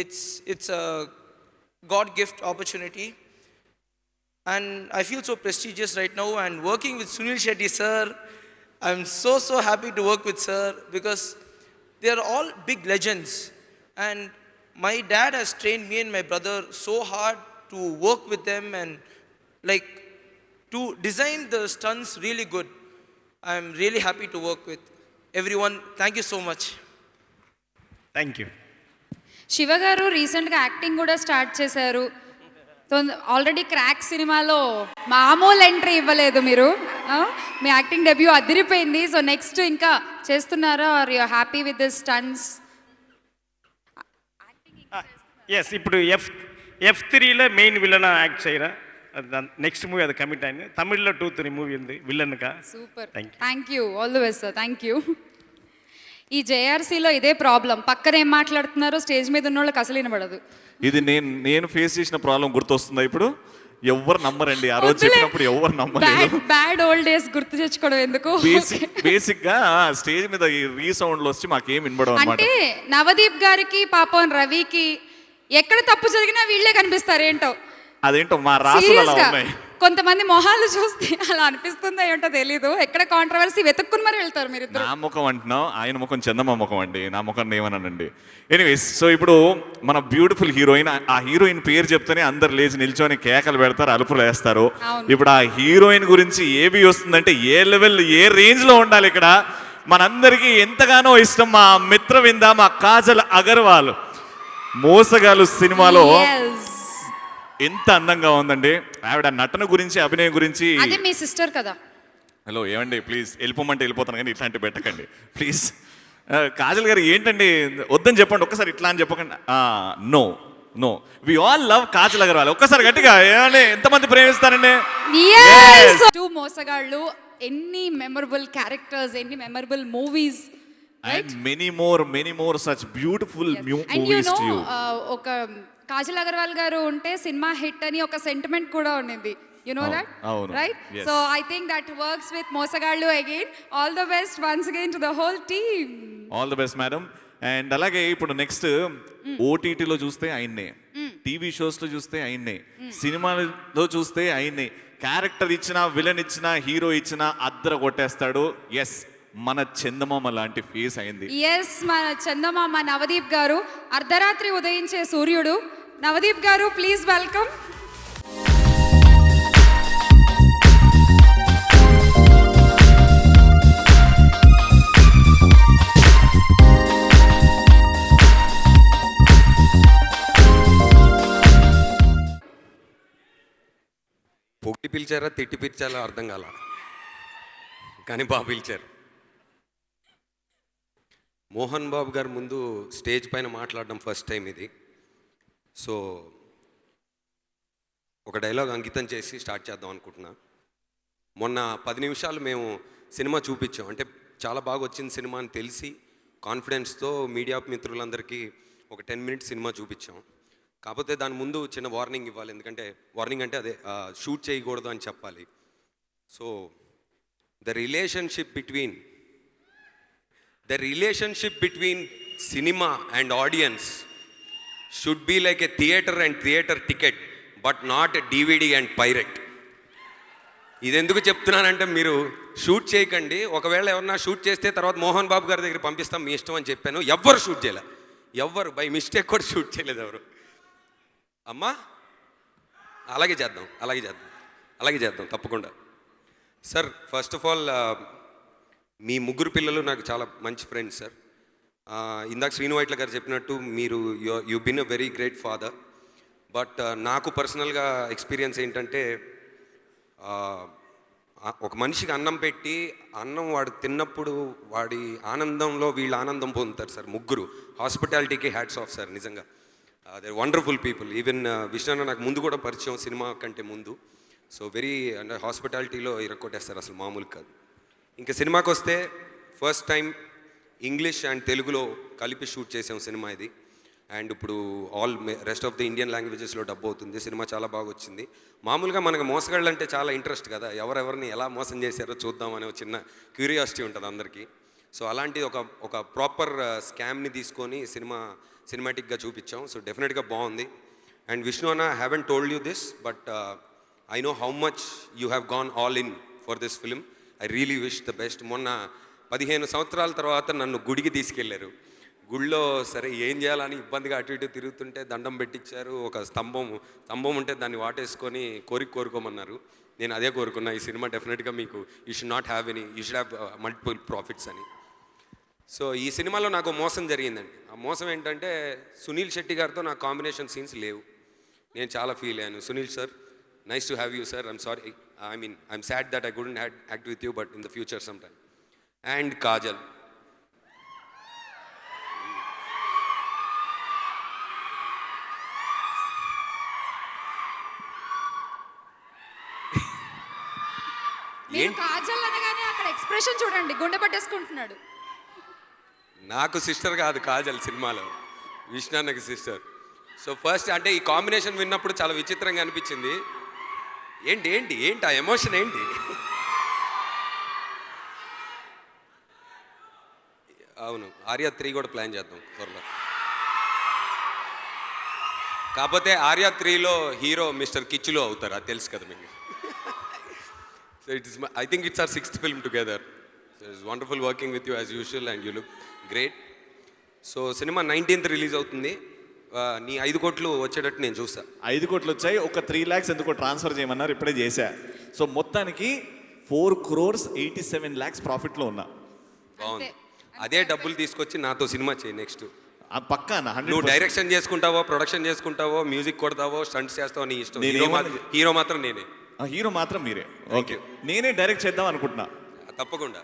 it's a God gift opportunity, and I feel so prestigious right now. And working with Sunil Shetty sir, I'm so happy to work with sir because they are all big legends, and my dad has trained me and my brother so hard to work with them and like to design the stunts really good. I'm really happy to work with everyone. Thank you so much. Thank you. Shiva గారు రీసెంట్గా acting కూడా start చేశారు. Already crack సినిమాలో మామూలు entry ఇవ్వలేదు మీరు. మీ acting debut అదిరిపోయింది. సో నెక్స్ట్ ఇంకా చేస్తున్నారా? Are you happy with this stunts? Yes, ఇప్పుడు F3లో మెయిన్ విలన్ యాక్ట్ చేయరా? నెక్స్ట్ మూవీ అది కమిట్ అయింది. తమిళ్లో 2-3 మూవీ ఉంది విలన్గా. Super, thank you, all the best sir, thank you. ఈ జేఆర్సీలో ఇదే ప్రాబ్లం. పక్కన ఏం మాట్లాడుతున్నారో స్టేజ్ మీద ఉన్న వాళ్ళకి అసలు వినబడదు. ఇది నేను ఫేస్ చేసిన ప్రాబ్లం గుర్తొస్తుందా ఇప్పుడు? ఎవ్వరు నమ్మరండి. ఆ రోజు చెప్పినప్పుడు ఎవ్వరు నమ్మలేదు. బ్యాడ్ ఓల్డ్ డేస్ గుర్తు తెచ్చుకోవడం ఎందుకు? బేసిక్ గా స్టేజ్ మీద ఈ రీసౌండ్లు వచ్చి మాకేం వినబడవు అన్నమాట. అంటే నవదీప్ గారికి పాపం రవికి ఎక్కడ తప్పు జరిగినా వీళ్ళే కనిపిస్తారు. ఏంటో అదేంటో మా రాసులు అలా ఉన్నాయి. కొంతమంది మొహాలు చూస్తే అలా అనిపిస్తుందో ఏంటో తెలీదు. ఎక్కడ కాంట్రవర్సీ వెతుక్కుని మరి వెళ్తారు మీరు. నా ముఖం అంటున్నావు, ఆయన ముఖం చందమ్మ ముఖం అండి. నా ముఖం ఏమన్నానండి. ఎనీవేస్, సో ఇప్పుడు మన బ్యూటిఫుల్ హీరోయిన్, ఆ హీరోయిన్ పేరు చెప్తేనే అందరు లేచి నిల్చొని కేకలు పెడతారు, అలుపులు వేస్తారు. ఇప్పుడు ఆ హీరోయిన్ గురించి ఏబి వస్తుందంటే ఏ లెవెల్, ఏ రేంజ్ లో ఉండాలి. ఇక్కడ మనందరికీ ఎంతగానో ఇష్టం మా మిత్రవింద, మా కాజల్ అగర్వాల్. మోసగాలు సినిమాలో ఎంత అందంగా ఉందండి ఆవిడ. నటన గురించి, అభినయం గురించి. అదే మీ సిస్టర్ కదా. హలో, ఏమండి ప్లీజ్ వెళ్ళిపోమంటే వెళ్ళిపోతాను కానీ ఇట్లాంటి పెట్టకండి ప్లీజ్. కాజల్ గారు ఏంటండి, వద్దని చెప్పండి ఒక్కసారి, ఇట్లా అని చెప్పకండి. No no, we all love Kajal Aggarwal. ఒక్కసారి గట్టిగా ఏమండి, ఎంతమంది ప్రేమిస్తారండి? మోసగాళ్ళు ఎన్ని మెమరబుల్ క్యారెక్టర్స్, ఎన్ని memorable movies. And many more such beautiful movies to you. ఒక కాజల్ అగర్వాల్ గారు ఉంటే సినిమా హిట్ అని ఒక సెంటిమెంట్ కూడా ఉండింది. You know that? Right? So I think that works with మోసగాళ్ళు again. All the best once again to the whole team. All the best, madam. And అలాగే ఇప్పుడు నెక్స్ట్ ఓటీటీలో చూస్తే ఆయన్నే, టీవీ షోస్లో చూస్తే ఆయన్నే, సినిమాలో చూస్తే ఆయన్నే. క్యారెక్టర్ ఇచ్చినా, విలన్ ఇచ్చినా, హీరో ఇచ్చినా అద్దర కొట్టేస్తాడు. ఎస్, మన చందమామ లాంటి ఫేస్ అయింది. ఎస్, మన చందమామ నవదీప్ గారు, అర్ధరాత్రి ఉదయించే సూర్యుడు. నవదీప్ గారు, ప్లీజ్ వెల్కమ్. పొగిడి పిలిచారా, తిట్టి పిలిచారా అర్థం కాల, కానీ బాగా పిలిచారు. మోహన్ బాబు గారు ముందు స్టేజ్ పైన మాట్లాడడం ఫస్ట్ టైం ఇది. సో ఒక డైలాగ్ అంకితం చేసి స్టార్ట్ చేద్దాం అనుకుంటున్నా. మొన్న 10 నిమిషాలు మేము సినిమా చూపించాం. అంటే చాలా బాగా వచ్చింది సినిమా అని తెలిసి కాన్ఫిడెన్స్తో మీడియా మిత్రులందరికీ ఒక 10 మినిట్స్ సినిమా చూపించాం. కాకపోతే దాని ముందు చిన్న వార్నింగ్ ఇవ్వాలి, ఎందుకంటే వార్నింగ్ అంటే అదే షూట్ చేయకూడదు అని చెప్పాలి. So the relationship between cinema and audience should be like a theatre and theatre ticket, but not a DVD and pirate. ఇది ఎందుకు చెప్తున్నానంటే మీరు షూట్ చేయకండి, ఒకవేళ ఎవరన్నా షూట్ చేస్తే తర్వాత మోహన్ బాబు గారి దగ్గర పంపిస్తాం మీ ఇష్టం అని చెప్పాను. ఎవ్వరు షూట్ చేయలే, ఎవ్వరు బై మిస్టేక్ కూడా షూట్ చేయలేదు ఎవరు. అమ్మా అలాగే చేద్దాం తప్పకుండా. సార్ ఫస్ట్ ఆఫ్ ఆల్ మీ ముగ్గురు పిల్లలు నాకు చాలా మంచి ఫ్రెండ్స్ సార్. ఇందాక శ్రీను వైట్ల గారు చెప్పినట్టు మీరు you been a very great father. But నాకు పర్సనల్గా ఎక్స్పీరియన్స్ ఏంటంటే ఒక మనిషికి అన్నం పెట్టి అన్నం వాడు తిన్నప్పుడు వాడి ఆనందంలో వీళ్ళు ఆనందం పొందుతారు సార్ ముగ్గురు. హాస్పిటాలిటీకి హ్యాట్స్ ఆఫ్ సార్, నిజంగా they wonderful people. Even Vishnu నాకు ముందు కూడా పరిచయం, సినిమా కంటే ముందు. సో వెరీ అంటే హాస్పిటాలిటీలో ఇరక్కొట్టేస్తారు అసలు, మామూలు కాదు. ఇంకా సినిమాకి వస్తే ఫస్ట్ టైం ఇంగ్లీష్ అండ్ తెలుగులో కలిపి షూట్ చేసాం సినిమా ఇది. అండ్ ఇప్పుడు all rest of the Indian లాంగ్వేజెస్లో డబ్ అవుతుంది. సినిమా చాలా బాగా వచ్చింది. మామూలుగా మనకు మోసగాళ్ళు అంటే చాలా ఇంట్రెస్ట్ కదా, ఎవరెవరిని ఎలా మోసం చేశారో చూద్దామనే ఒక చిన్న క్యూరియాసిటీ ఉంటుంది అందరికీ. సో అలాంటి ఒక ప్రాపర్ స్కామ్ని తీసుకొని సినిమాటిక్గా చూపించాం. సో డెఫినెట్గా బాగుంది. అండ్ విష్ణు అన్న, I haven't told you this, but I know how much you have gone all in for this film. I really wish the best. మొన్న 15 సంవత్సరాల తర్వాత నన్ను గుడికి తీసుకెళ్లారు. గుళ్ళో సరే ఏం చేయాలని ఇబ్బందిగా అటు ఇటు తిరుగుతుంటే దండం పెట్టించారు. ఒక స్తంభం ఉంటే దాన్ని వాటేసుకొని కోరుకోమన్నారు. నేను అదే కోరుకున్నా, ఈ సినిమా డెఫినెట్గా మీకు you should not have you should have multiple profits అని. సో ఈ సినిమాలో నాకు మోసం జరిగిందండి. ఆ మోసం ఏంటంటే సునీల్ శెట్టి గారితో నాకు కాంబినేషన్ సీన్స్ లేవు. నేను చాలా ఫీల్ అయ్యాను. Sunil sir, nice to have you sir, I'm sorry, I'm sad that I couldn't act with you, but in the future some time. And Kajal, మీరు కాజల్ అనగానే అక్కడ ఎక్స్ప్రెషన్ చూడండి, గుండె పట్టేసుకుంటున్నాడు. నాకు సిస్టర్ కాదు కాజల్ సినిమాలో, విష్ణాన్నకి సిస్టర్. సో ఫస్ట్ అంటే ఈ కాంబినేషన్ విన్నప్పుడు చాలా విచిత్రంగా అనిపించింది. ఏంటి ఆ ఎమోషన్ ఏంటి? అవును, ఆర్య 3 కూడా ప్లాన్ చేద్దాం త్వరలో. కాకపోతే ఆర్య 3లో హీరో మిస్టర్ కిచ్చులో అవుతారు, అది తెలుసు కదా మీకు. So I think it's our 6th film together. So it's wonderful working with you as usual and you look great. So cinema 19th release అవుతుంది. నీ 5 కోట్లు వచ్చేటట్టు నేను చూసా. 5 కోట్లు వచ్చాయి. ఒక 3 lakhs ఎందుకో ట్రాన్స్ఫర్ చేయమన్నారు, ఇప్పుడే చేశా. సో మొత్తానికి 4 crores 87 lakhs ప్రాఫిట్లో ఉన్నా. బాగుంది. అదే డబ్బులు తీసుకొచ్చి నాతో సినిమా చేయి నెక్స్ట్. పక్కానా? నువ్వు డైరెక్షన్ చేసుకుంటావో, ప్రొడక్షన్ చేసుకుంటావో, మ్యూజిక్ కొడతావో, స్టంట్స్ చేస్తావో నీ ఇష్టం. హీరో మాత్రం నేనే. హీరో మాత్రం మీరే. ఓకే, నేనే డైరెక్ట్ చేద్దాం అనుకుంటున్నా. తప్పకుండా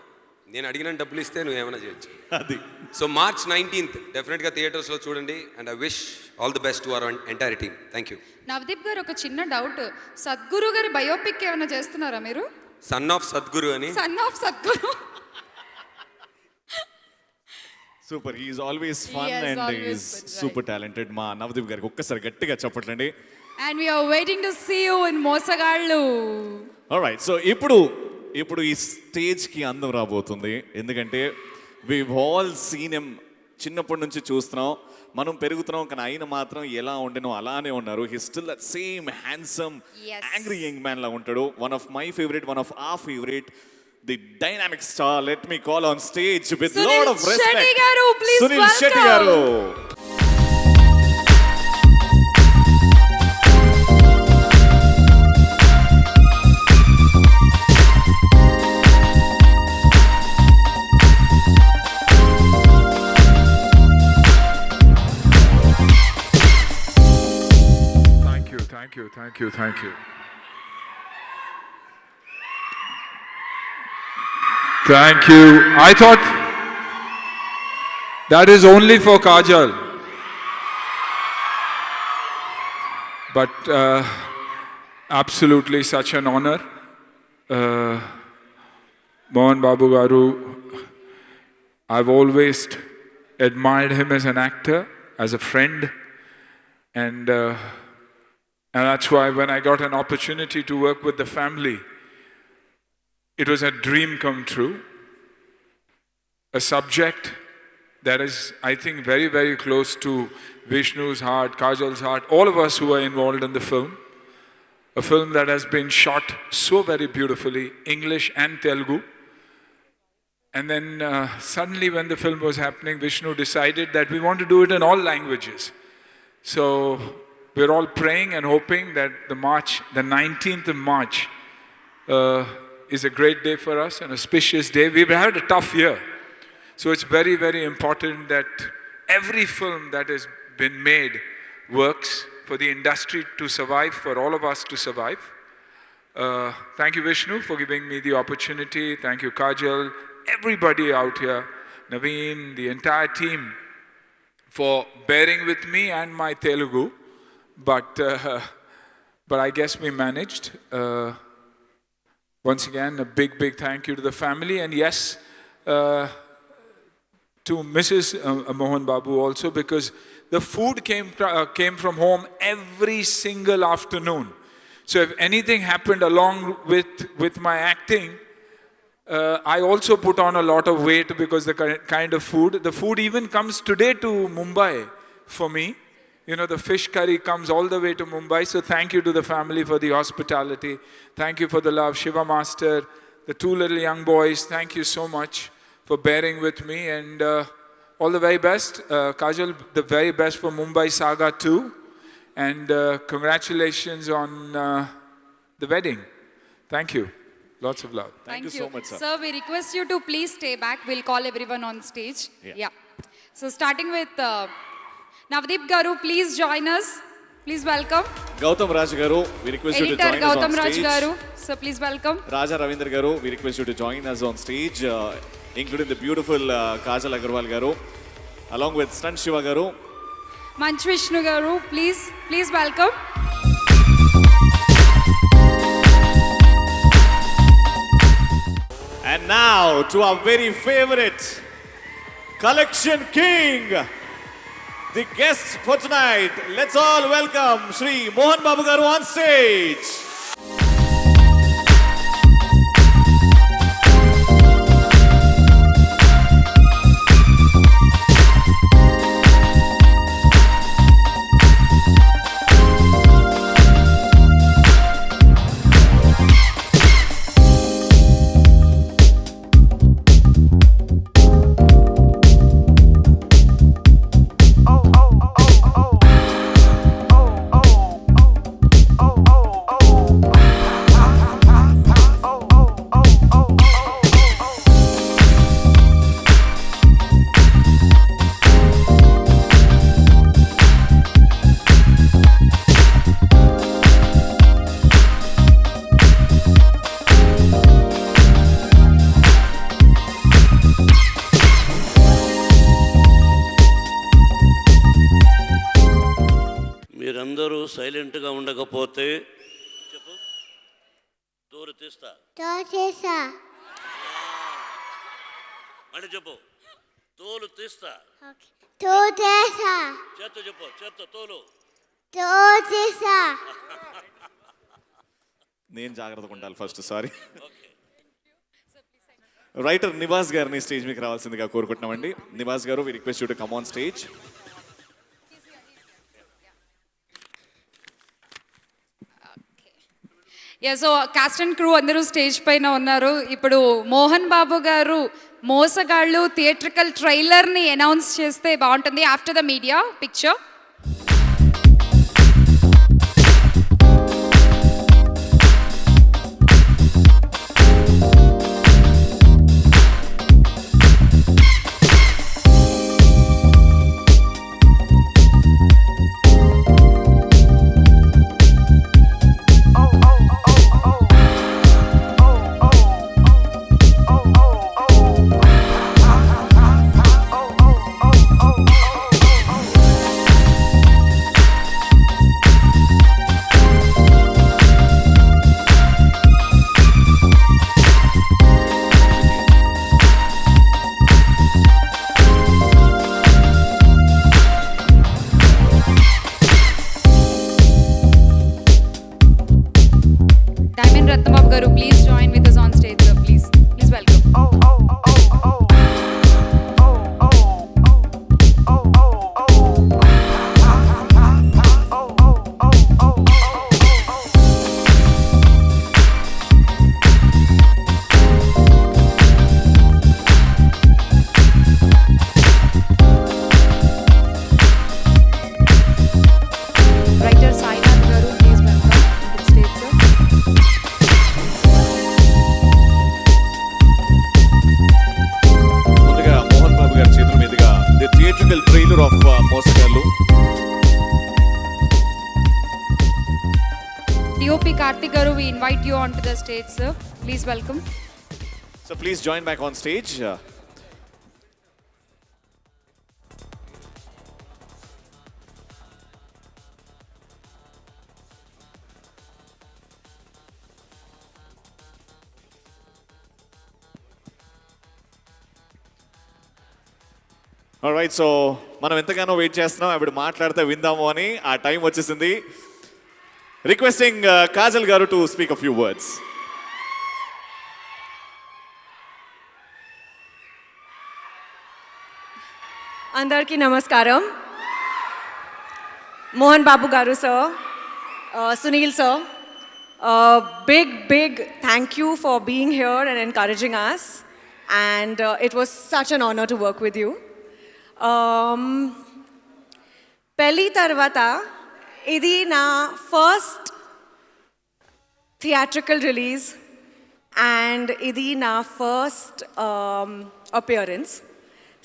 నేను అడిగిన డబ్బులు ఇస్తే నువ్వు ఏమైనా చేయొచ్చు. అది. సో March 19th డెఫినెట్గా థియేటర్స్లో చూడండి. And I wish all the best to our entire team. Thank you. Navdeep గారు, ఒక చిన్న డౌట్, సద్గురు గారి బయోపిక్ ఏమైనా చేస్తున్నారా మీరు? సన్ ఆఫ్ సద్గురు అని. Son of Sadhguru. Super, he's always fun and he's super talented. మా నవదీప్ గారికి ఒక్కసారి గట్టిగా చెప్పట్లండి. And we are waiting to see you in Mosagallu. Alright, so ఇప్పుడు ఈ స్టేజ్కి అందం రాబోతుంది. ఎందుకంటే we've all seen him, చిన్నప్పటి నుంచి చూస్తున్నాం, మనం పెరుగుతున్నాం, కానీ ఆయన మాత్రం ఎలా ఉండేనో అలానే ఉన్నారు. He still that same handsome angry young man లా ఉంటాడు. One of my favorite, one of our favorite, the dynamic star. Let me call on stage with lot of respect, Shetty garu, please Sunil welcome. Shetty garu. Thank you. Thank you. I thought that is only for Kajal. But absolutely such an honor. Mohan Babu Garu, I've always admired him as an actor, as a friend. And that's why when I got an opportunity to work with the family, it was a dream come true. A subject that is, I think, very, very close to Vishnu's heart, Kajal's heart, all of us who are involved in the film. A film that has been shot so very beautifully, English and Telugu. And then suddenly when the film was happening, Vishnu decided that we want to do it in all languages. So we're all praying and hoping that the 19th of March, is a great day for us, an auspicious day. We've had a tough year. So it's very, very important that every film that has been made works for the industry to survive, for all of us to survive. Thank you, Vishnu, for giving me the opportunity. Thank you, Kajal, everybody out here, Naveen, the entire team, for bearing with me and my Telugu. But I guess we managed. Once again, a big, big thank you to the family. And yes, to Mrs. Mohan Babu also, because the food came from home every single afternoon. So if anything happened along with my acting, I also put on a lot of weight because the kind of food. The food even comes today to Mumbai for me. You know, the fish curry comes all the way to Mumbai. So thank you to the family for the hospitality. Thank you for the love. Shiva Master, the two little young boys, thank you so much for bearing with me. And all the very best. Kajal, the very best for Mumbai Saga 2. And congratulations on the wedding. Thank you. Lots of love. Thank you so much, sir. Sir, we request you to please stay back. We'll call everyone on stage. Yeah. So starting with Navdeep Garu, please join us. Please welcome. Gautam Raj Garu, we request you to Editor join us on Gautam Raj stage. Garu. So please welcome. Raja Ravindra Garu, we request you to join us on stage, including the beautiful Kajal Agarwal Garu, along with Stunt Shiva Garu. Manch Vishnu Garu, please welcome. And now to our very favorite Collection King, the guest for tonight. Let's all welcome Shri Mohan Babu Garu on stage. మీరందరూ సైలెంట్గా ఉండకపోతే చెప్పు దూరు తీస్తా అంటే చెప్పు తోలు తీస్తా చేత్తో చెప్పు చేత్తో తోలు నేను జాగ్రత్తగా ఉండాలి ఫస్ట్, సారీ. రైటర్ నివాస్ గారిని స్టేజ్ మీకు రావాల్సిందిగా కోరుకుంటున్నామండి. నివాస్ గారు, we request you to come on stage. So cast and crew అందరూ స్టేజ్ పైన ఉన్నారు. ఇప్పుడు మోహన్ బాబు గారు మోసగాళ్ళు థియేట్రికల్ ట్రైలర్ని అనౌన్స్ చేస్తే బాగుంటుంది after the media picture. garu, please join with us on stage, sir. Please welcome. Writer Sainath garu, please welcome to the stage, sir. ముందుగా మోహన్ బాబు గారి చేతుల మీదుగా ది థియేట్రికల్ ట్రైలర్ ఆఫ్ మోసగాళ్ళు. DOP Karthik garu, we invite you onto the stage, sir. Please welcome. So please join back on stage. Alright, so మనం ఎంతగానో wait చేస్తున్నాం, ఆవిడ మాట్లాడితే విందాము అని. ఆ టైం వచ్చేసింది. రిక్వెస్టింగ్ కాజల్ గారు to speak a few words. అందరికీ నమస్కారం. మోహన్ బాబు గారు sir, Sunil sir, big thank you for being here and encouraging us, and it was such an honor to work with you. పెళ్ళి తర్వాత ఇది నా ఫస్ట్ థియేట్రికల్ రిలీజ్ అండ్ ఇది నా first appearance.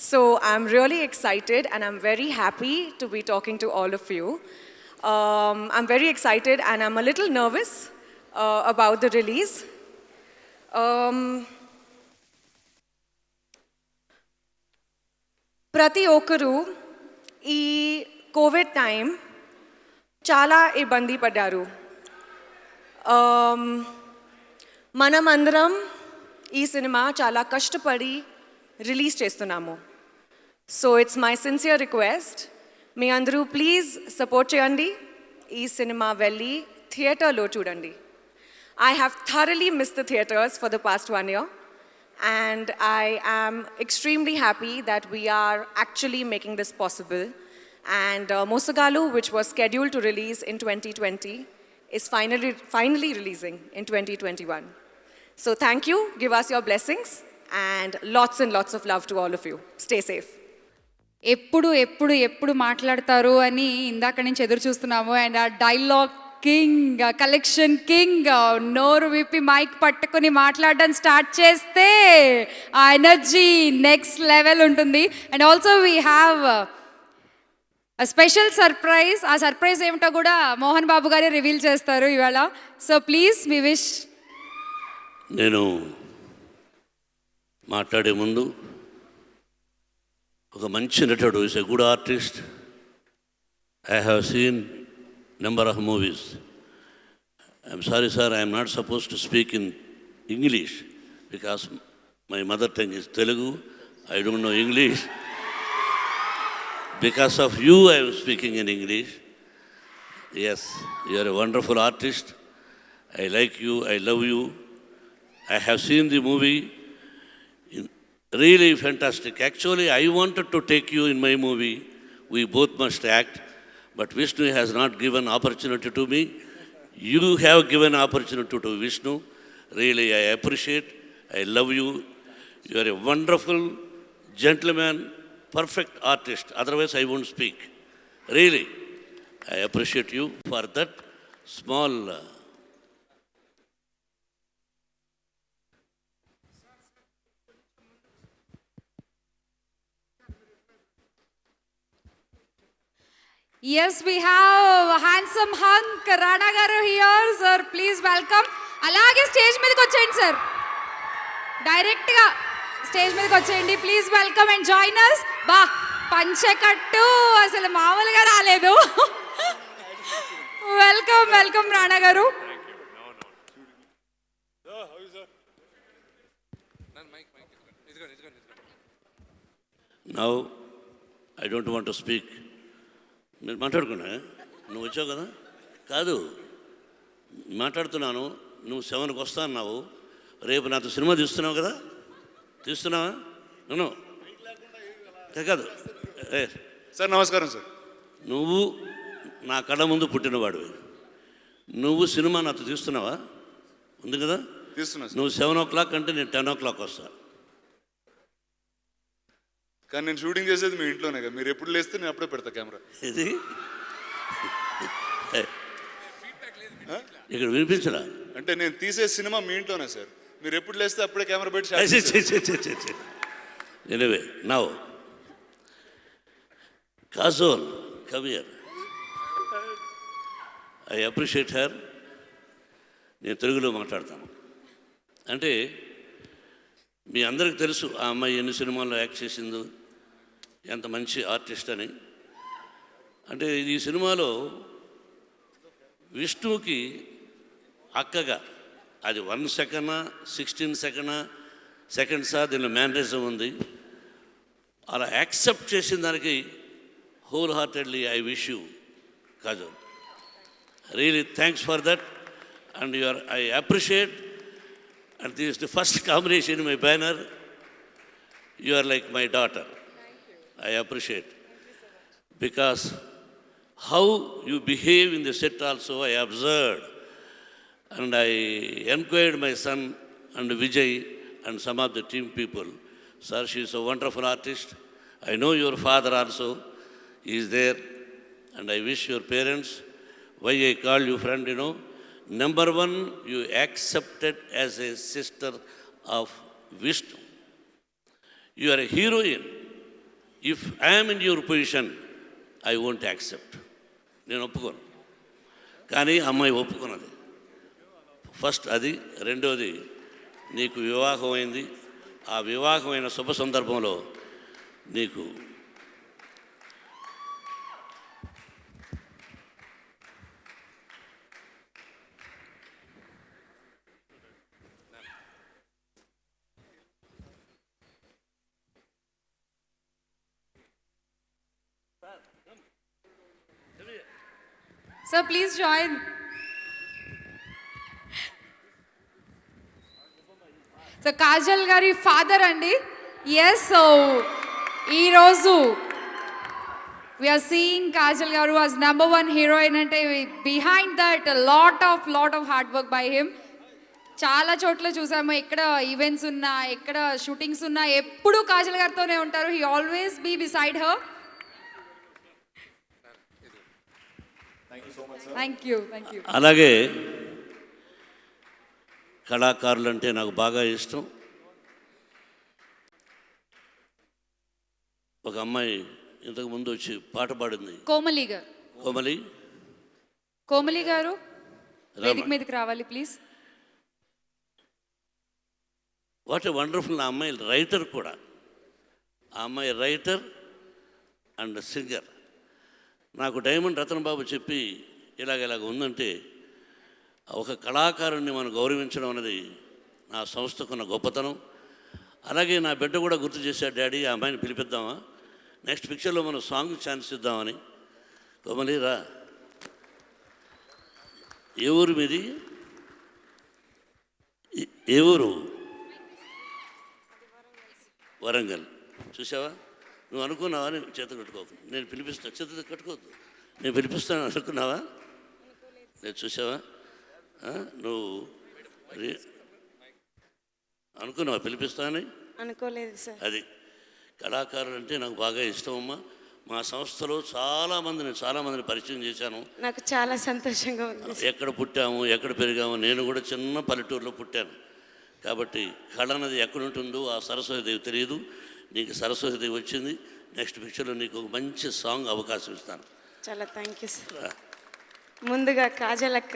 So I'm really excited and I'm very happy to be talking to all of you. I'm very excited and I'm a little nervous about the release. ప్రతి ఒక్కరూ ఈ Covid time చాలా ఇబ్బంది పడ్డారు. మనమందరం ఈ సినిమా చాలా కష్టపడి రిలీజ్ చేస్తున్నాము. So it's my sincere request, మీ అందరూ ప్లీజ్ సపోర్ట్ చేయండి. ఈ సినిమా వెళ్ళి థియేటర్లో చూడండి. I have thoroughly missed the theatres for the past 1 year, and I am extremely happy that we are actually making this possible. And Mosagalu, which was scheduled to release in 2020, is finally releasing in 2021. So thank you, give us your blessings, and lots of love to all of you. Stay safe. ఎప్పుడు మాట్లాడతారు అని ఇందాక నుంచి ఎదురు చూస్తున్నాము. And ఆ dialogue king, collection king నోరు విప్పి మైక్ పట్టుకుని మాట్లాడడం స్టార్ట్ చేస్తే ఆ ఎనర్జీ నెక్స్ట్ లెవెల్ ఉంటుంది. And also we have a special surprise. ఆ సర్ప్రైజ్ ఏమిటో కూడా మోహన్ బాబు గారే రివీల్ చేస్తారు ఇవాళ. So please we wish. నేను మాట్లాడే ముందు ఒక మంచి నటుడు, is a good artist. I have seen number of movies. I'm sorry sir, I'm not suppose to speak in English because my mother tongue is Telugu. I don't know English. Because of you, I am speaking in English. Yes, you are a wonderful artist. I like you, I love you. I have seen the movie. Really fantastic. Actually, I wanted to take you in my movie. We both must act. But Vishnu has not given opportunity to me. You have given opportunity to Vishnu. Really, I appreciate. I love you. You are a wonderful gentleman. Perfect artist, otherwise I won't speak. Really, I appreciate you for that small Yes, we have handsome hunk Rana garu here, sir. Please welcome. అలాగే stage మీదకి వచ్చేయండి sir, డైరెక్ట్గా stage మీదకి వచ్చేయండి. Please welcome and join us. బా పంచకట్టు అసలు మామూలుగా రాలేదు. వెల్కమ్ రాణా గారు. Now, I don't want to speak. మీరు మాట్లాడుకున్నా, నువ్వు వచ్చావు కదా, కాదు మాట్లాడుతున్నాను. నువ్వు 7కి వస్తా అన్నావు, రేపు నాతో సినిమా తీస్తున్నావు కదా, తీస్తున్నావా? నేను కాదు సార్ నమస్కారం సార్. నువ్వు నా కళ్ళ ముందు పుట్టినవాడివి, నువ్వు సినిమా నాతో తీస్తున్నావా? ఉంది కదా, తీస్తున్నా సార్. నువ్వు 7 o'clock అంటే నేను 10 o'clock వస్తా. కానీ నేను షూటింగ్ చేసేది మీ ఇంట్లోనే కదా, మీరు ఎప్పుడు లేస్తే నేను అప్పుడే పెడతా కెమెరా. ఇది ఇక్కడ వినిపించరా? అంటే నేను తీసే సినిమా మీ ఇంట్లోనే సార్, మీరు ఎప్పుడు లేస్తే అప్పుడే కెమెరా పెట్టి. Anyway now Kajol come here. I appreciate her. నేను తెలుగులో మాట్లాడతాను. అంటే మీ అందరికి తెలుసు ఆ అమ్మాయి ఎన్ని సినిమాల్లో యాక్ట్ చేసిందో, ఎంత మంచి ఆర్టిస్ట్ అని. అంటే ఈ సినిమాలో విష్ణుకి అక్కగా అది 1 సెకండ్ 16 సెకండ్సా దీనిలో మేనరిజం ఉంది. అలా యాక్సెప్ట్ చేసిన దానికి whole heartedly I wish you Kajal, really thanks for that. And I appreciate, and this is the first combination in my banner. You are like my daughter. I appreciate, because how you behave in the set also I observed, and I enquired my son and Vijay and some of the team people. Sir, she is a wonderful artist. I know your father also, he is there, and I wish your parents, why I call you friend, you know. Number one, you accepted as a sister of Vishnu. You are a heroine. If I am in your position, I won't accept. నేను ఒప్పుకోను, కానీ అమ్మాయి ఒప్పుకున్నది. First అది. రెండోది, నీకు వివాహం అయింది. ఆ వివాహమైన శుభ సందర్భంలో నీకు Sir, please join. So, Kajal gari father andi. Yes, so ఈరోజు we are seeing Kajal garu as #1 heroine ante behind that a lot of hard work by him. చాలా చోట్ల చూసాము, ఎక్కడ ఈవెంట్స్ ఉన్నా, ఎక్కడ షూటింగ్స్ ఉన్నా, ఎప్పుడు కాజల్ గారితోనే ఉంటారు. He always be beside her. Thank you. అలాగే కళాకారులు అంటే నాకు బాగా ఇష్టం. ఒక అమ్మాయి ఇంతకు ముందు వచ్చి పాట పాడింది, కోమలి గారు వేదిక మీదకి రావాలి ప్లీజ్. What a wonderful. ఆ అమ్మాయి రైటర్ కూడా, ఆ అమ్మాయి రైటర్ అండ్ సింగర్. నాకు డైమండ్ రతన్ బాబు చెప్పి ఇలాగ ఉందంటే, ఒక కళాకారుణ్ణి మనం గౌరవించడం అనేది నా సంస్థకున్న గొప్పతనం. అలాగే నా బిడ్డ కూడా గుర్తు చేశాడు, డాడీ ఆ అమ్మాయిని పిలిపిద్దామా, నెక్స్ట్ పిక్చర్లో మనం సాంగ్ ఛాన్స్ ఇద్దామని. కోమలి రా. ఏ ఊరు మీది? ఏ ఊరు? వరంగల్. చూసావా, నువ్వు అనుకున్నావా? నేను చేత కట్టుకోకు, నేను పిలిపిస్తాను. చేత కట్టుకోవద్దు, నేను పిలిపిస్తాను అనుకున్నావా? నేను చూసావా, నువ్వు అనుకున్నావా పిలిపిస్తానని? అనుకోలేదు సార్. అది కళాకారులు అంటే నాకు బాగా ఇష్టం అమ్మా. మా సంస్థలో చాలామందిని పరిచయం చేశాను. నాకు చాలా సంతోషంగా ఉంది. ఎక్కడ పుట్టాము, ఎక్కడ పెరిగాము. నేను కూడా చిన్న పల్లెటూరులో పుట్టాను. కాబట్టి కళ అన్నది ఎక్కడుంటుందో ఆ సరస్వతిదేవి తెలియదు. నీకు సరస్వతిదేవి వచ్చింది. నెక్స్ట్ పిక్చర్లో నీకు ఒక మంచి సాంగ్ అవకాశం ఇస్తాను. చాలా థ్యాంక్ యూ సార్. ముందుగా కాజల్ అక్క,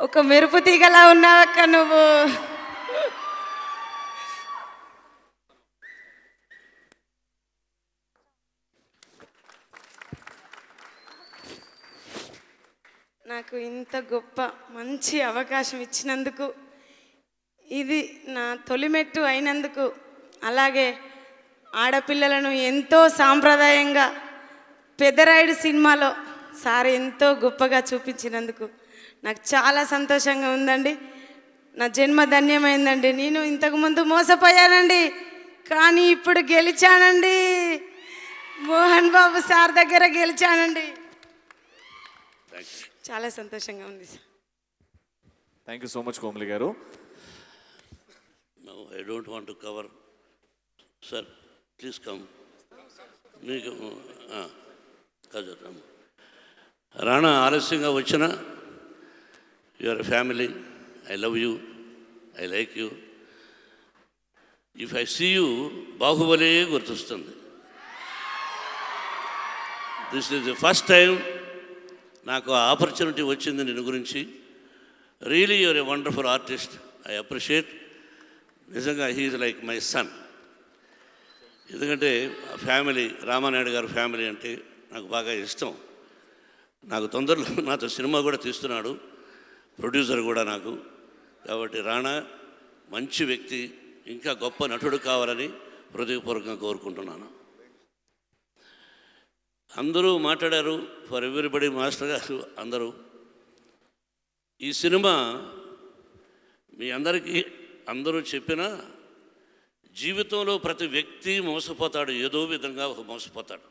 ఒక మెరుపు తీగలా ఉన్నావక్క నువ్వు. నాకు ఇంత గొప్ప మంచి అవకాశం ఇచ్చినందుకు, ఇది నా తొలిమెట్టు అయినందుకు, అలాగే ఆడపిల్లలను ఎంతో సాంప్రదాయంగా పెద్దరాయుడు సినిమాలో సార్ ఎంతో గొప్పగా చూపించినందుకు నాకు చాలా సంతోషంగా ఉందండి. నా జన్మ ధన్యమైందండి. నేను ఇంతకుముందు మోసపోయానండి, కానీ ఇప్పుడు గెలిచానండి. మోహన్ బాబు సార్ దగ్గర గెలిచానండి. చాలా సంతోషంగా ఉంది sir. Thank you so much Komali గారు. No, I don't want to cover. Sir, please come. మీకు కాదు రాణా ఆలస్యంగా వచ్చిన your family, I love you, I like you. If I see you Baahubali గుర్తొస్తుంది. This is the first time నాకు opportunity వచ్చింది నిన్ను గురించి. Really your a wonderful artist, I appreciate. నిజంగా హీఈస్ లైక్ మై సన్. ఎందుకంటే ఫ్యామిలీ, రామానాయుడు గారి ఫ్యామిలీ అంటే నాకు బాగా ఇష్టం. నాకు తొందరలో నాతో సినిమా కూడా తీస్తున్నాడు, ప్రొడ్యూసర్ కూడా నాకు. కాబట్టి రాణా మంచి వ్యక్తి, ఇంకా గొప్ప నటుడు కావాలని హృదయపూర్వకంగా కోరుకుంటున్నాను. అందరూ మాట్లాడారు, ఫర్ ఎవ్రీబడి, మాస్టర్ గారు అందరూ. ఈ సినిమా మీ అందరికీ అందరూ చెప్పినా జీవితంలో ప్రతి వ్యక్తి మోసపోతాడు, ఏదో విధంగా ఒక మోసపోతాడు.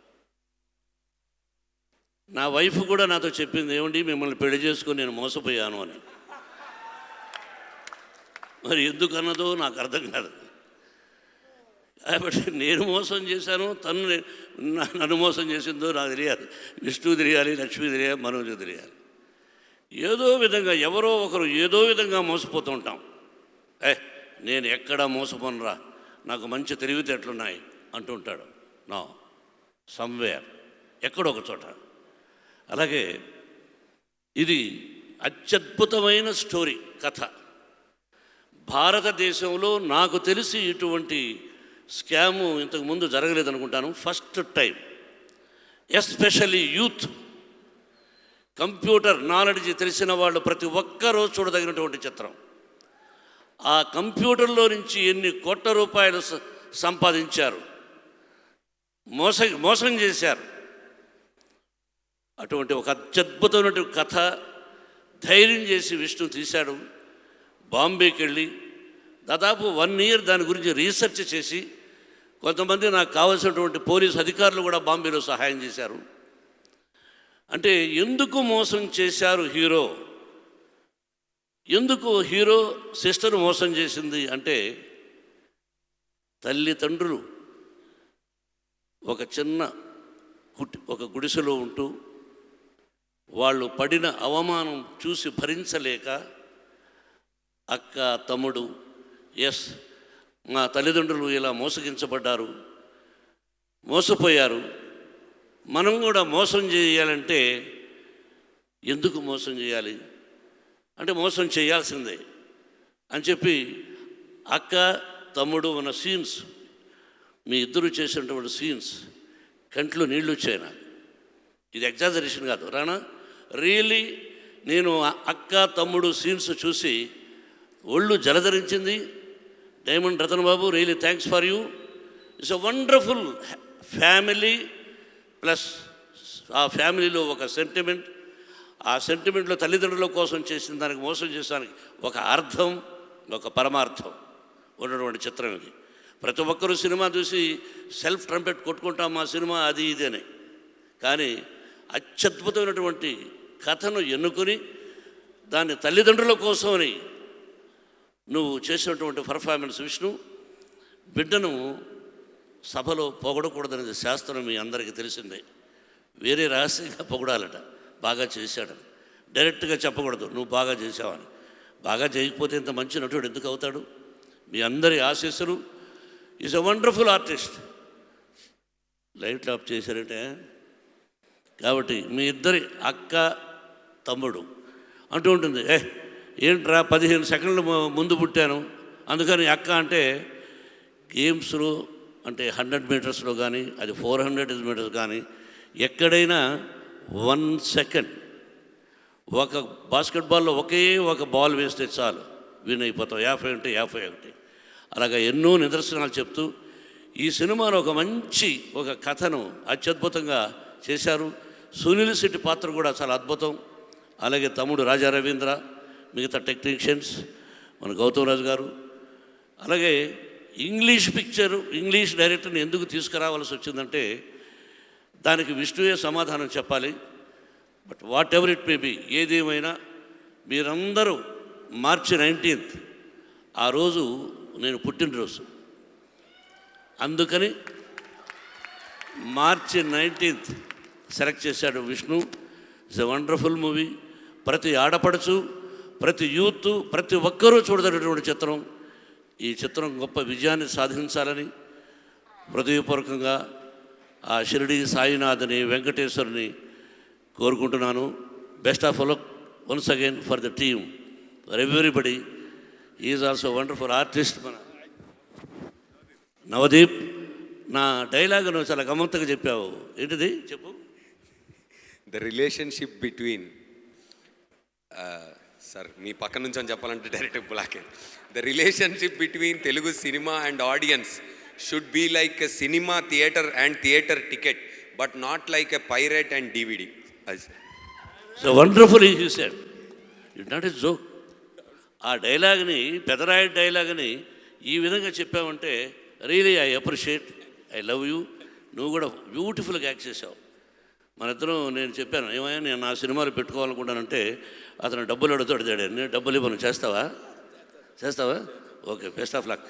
నా వైఫ్ కూడా నాతో చెప్పింది, ఏమండి మిమ్మల్ని పెళ్లి చేసుకొని నేను మోసపోయాను అని. మరి ఎందుకన్నదో నాకు అర్థం కాదు. కాబట్టి నేను మోసం చేశాను, తను నన్ను మోసం చేసిందో నాకు తెలియాలి. విష్ణు తెలియాలి, లక్ష్మి తెలియాలి, మనోజ్ తెలియాలి. ఏదో విధంగా ఎవరో ఒకరు ఏదో విధంగా మోసపోతూ ఉంటాం. నేను ఎక్కడా మోసపోనరా, నాకు మంచి తెలివితేటలున్నాయి అంటుంటాడు. నో, సమ్వేర్, ఎక్కడో ఒక చోట. అలాగే ఇది అత్యద్భుతమైన స్టోరీ, కథ. భారతదేశంలో నాకు తెలిసి ఇటువంటి స్కాము ఇంతకుముందు జరగలేదనుకుంటాను. First time, especially youth, computer knowledge తెలిసిన వాళ్ళు ప్రతి ఒక్కరూ చూడదగినటువంటి చిత్రం. ఆ కంప్యూటర్లో నుంచి ఎన్ని కోట్ల రూపాయలు సంపాదించారు, మోసం చేశారు. అటువంటి ఒక అత్యద్భుతమైనటువంటి కథ ధైర్యం చేసి విష్ణు తీశాడు. బాంబేకి వెళ్ళి దాదాపు 1 year దాని గురించి రీసెర్చ్ చేసి, కొంతమంది నాకు కావాల్సినటువంటి పోలీసు అధికారులు కూడా బాంబేలో సహాయం చేశారు. అంటే ఎందుకు మోసం చేశారు హీరో, ఎందుకు హీరో సిస్టర్ మోసం చేసింది అంటే, తల్లిదండ్రులు ఒక చిన్న ఒక గుడిసెలో ఉంటూ వాళ్ళు పడిన అవమానం చూసి భరించలేక, అక్క తమ్ముడు, ఎస్ మా తల్లిదండ్రులు ఇలా మోసగించబడ్డారు, మోసపోయారు, మనం కూడా మోసం చేయాలంటే ఎందుకు మోసం చేయాలి అంటే మోసం చేయాల్సిందే అని చెప్పి అక్క తమ్ముడు ఉన్న సీన్స్, మీ ఇద్దరు చేసినటువంటి సీన్స్ కంట్లో నీళ్ళు వచ్చాయి నాకు. ఇది ఎగ్జాజరేషన్ కాదు రానా, రియల్లీ నేను అక్క తమ్ముడు సీన్స్ చూసి ఒళ్ళు జలధరించింది. Diamond Ratan Babu, really thanks for you. It's a wonderful family, plus ఆ ఫ్యామిలీలో ఒక సెంటిమెంట్, ఆ సెంటిమెంట్లో తల్లిదండ్రుల కోసం చేసిన దానికి, మోసం చేసేదానికి ఒక అర్థం, ఒక పరమార్థం ఉన్నటువంటి చిత్రం ఇది. ప్రతి ఒక్కరూ సినిమా చూసి సెల్ఫ్ ట్రంపెట్ కొట్టుకుంటాం మా సినిమా అది ఇది అని, కానీ అత్యద్భుతమైనటువంటి కథను ఎన్నుకొని దాన్ని తల్లిదండ్రుల కోసమని నువ్వు చేసినటువంటి పర్ఫార్మెన్స్ విష్ణు. బిడ్డను సభలో పొగడకూడదనేది శాస్త్రం మీ అందరికీ తెలిసిందే. వేరే రహస్యంగా పొగడాలట, బాగా చేశాడని. డైరెక్ట్గా చెప్పకూడదు నువ్వు బాగా చేసావని. బాగా చేయకపోతే ఇంత మంచి నటుడు ఎందుకు అవుతాడు? మీ అందరి ఆశీస్సులు. Is a wonderful artist. Light of చేశారంటే కాబట్టి మీ ఇద్దరి అక్క తమ్ముడు అంటూ ఉంటుంది, ఏంట్రా 15 సెకండ్లు ముందు పుట్టాను అందుకని అక్క అంటే, గేమ్స్లో అంటే 100 మీటర్స్లో కానీ అది 400 మీటర్స్ కానీ ఎక్కడైనా 1 సెకండ్, ఒక బాస్కెట్బాల్లో ఒకే ఒక బాల్ వేస్తే చాలు విన్ అయిపోతాం. 50 అంటే 51. అలాగా ఎన్నో నిదర్శనాలు చెప్తూ ఈ సినిమాలో ఒక మంచి ఒక కథను అత్యద్భుతంగా చేశారు. సునీల్ శెట్టి పాత్ర కూడా చాలా అద్భుతం. అలాగే తమ్ముడు రాజా రవీంద్ర, మిగతా టెక్నీషియన్స్, మన గౌతమ్ రాజు గారు. అలాగే ఇంగ్లీష్ పిక్చరు, ఇంగ్లీష్ డైరెక్టర్ని ఎందుకు తీసుకురావాల్సి వచ్చిందంటే దానికి విష్ణువే సమాధానం చెప్పాలి. But what ever it may be, ఏదేమైనా మీరందరూ మార్చి 19th ఆ రోజు నేను పుట్టినరోజు, అందుకని మార్చి 19th సెలెక్ట్ చేశాడు Vishnu. It's a wonderful movie. ప్రతి ఆడపడుచు, ప్రతి యూత్, ప్రతి ఒక్కరూ చూడదగినటువంటి చిత్రం. ఈ చిత్రం గొప్ప విజయాన్ని సాధించాలని హృదయపూర్వకంగా ఆ షిరిడి సాయినాథ్ని, వెంకటేశ్వరుని కోరుకుంటున్నాను. Best of luck once again for the team, for everybody. Is also wonderful artist. మన నవదీప్, నా డైలాగ్ నువ్వు చాలా గమ్మత్తుగా చెప్పావు. ఏంటిది చెప్పు. ద రిలేషన్షిప్ బిట్వీన్ సార్ మీ పక్క నుంచి అని చెప్పాలంటే డైరెక్ట్ బ్లాకే. The relationship between Telugu cinema and audience should be like a cinema theatre and theatre ticket, but not like a pirate and DVD. So wonderful you said. It not a joke. ఆ డైలాగ్ని, పెదరాయుడు డైలాగ్ని ఈ విధంగా చెప్పావంటే really I appreciate, I love you. నువ్వు కూడా బ్యూటిఫుల్గా act చేసావు. మన ఇద్దరం, నేను చెప్పాను ఏమయ్యా నేను నా సినిమాలు పెట్టుకోవాలనుకుంటానంటే అతను డబ్బులు అడుగుతాడు. నేను డబ్బులు ఇవ్వను, చేస్తావా? Okay, best of luck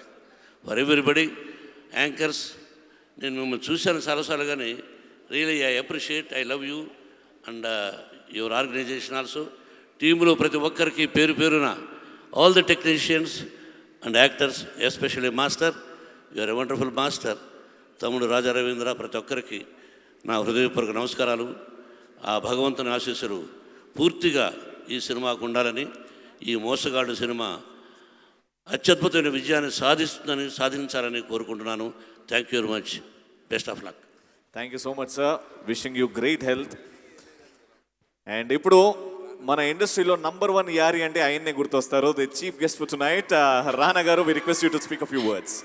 for everybody. Anchors, నేను మిమ్మల్ని చూశాను చాలాసార్లు, కానీ really I appreciate, I love you and your organization also. టీంలో ప్రతి ఒక్కరికి పేరు పేరున all the technicians and actors, especially master, you're a wonderful master. తమ్ముడు రాజా రవీంద్ర, ప్రతి ఒక్కరికి నా హృదయపూర్వక నమస్కారాలు. ఆ భగవంతుని ఆశీస్సులు పూర్తిగా ఈ సినిమాకు ఉండాలని, ఈ మోసగాడు సినిమా అత్యద్భుతమైన విజయాన్ని సాధించాలని కోరుకుంటున్నాను. Thank you very much. Best of luck. Thank you so much sir. Wishing you great health. And ఇప్పుడు మన ఇండస్ట్రీలో #1 యారి అంటే ఆయన్నే గుర్తొస్తారు. The chief guest for tonight, Rana garu. We request you to speak a few words.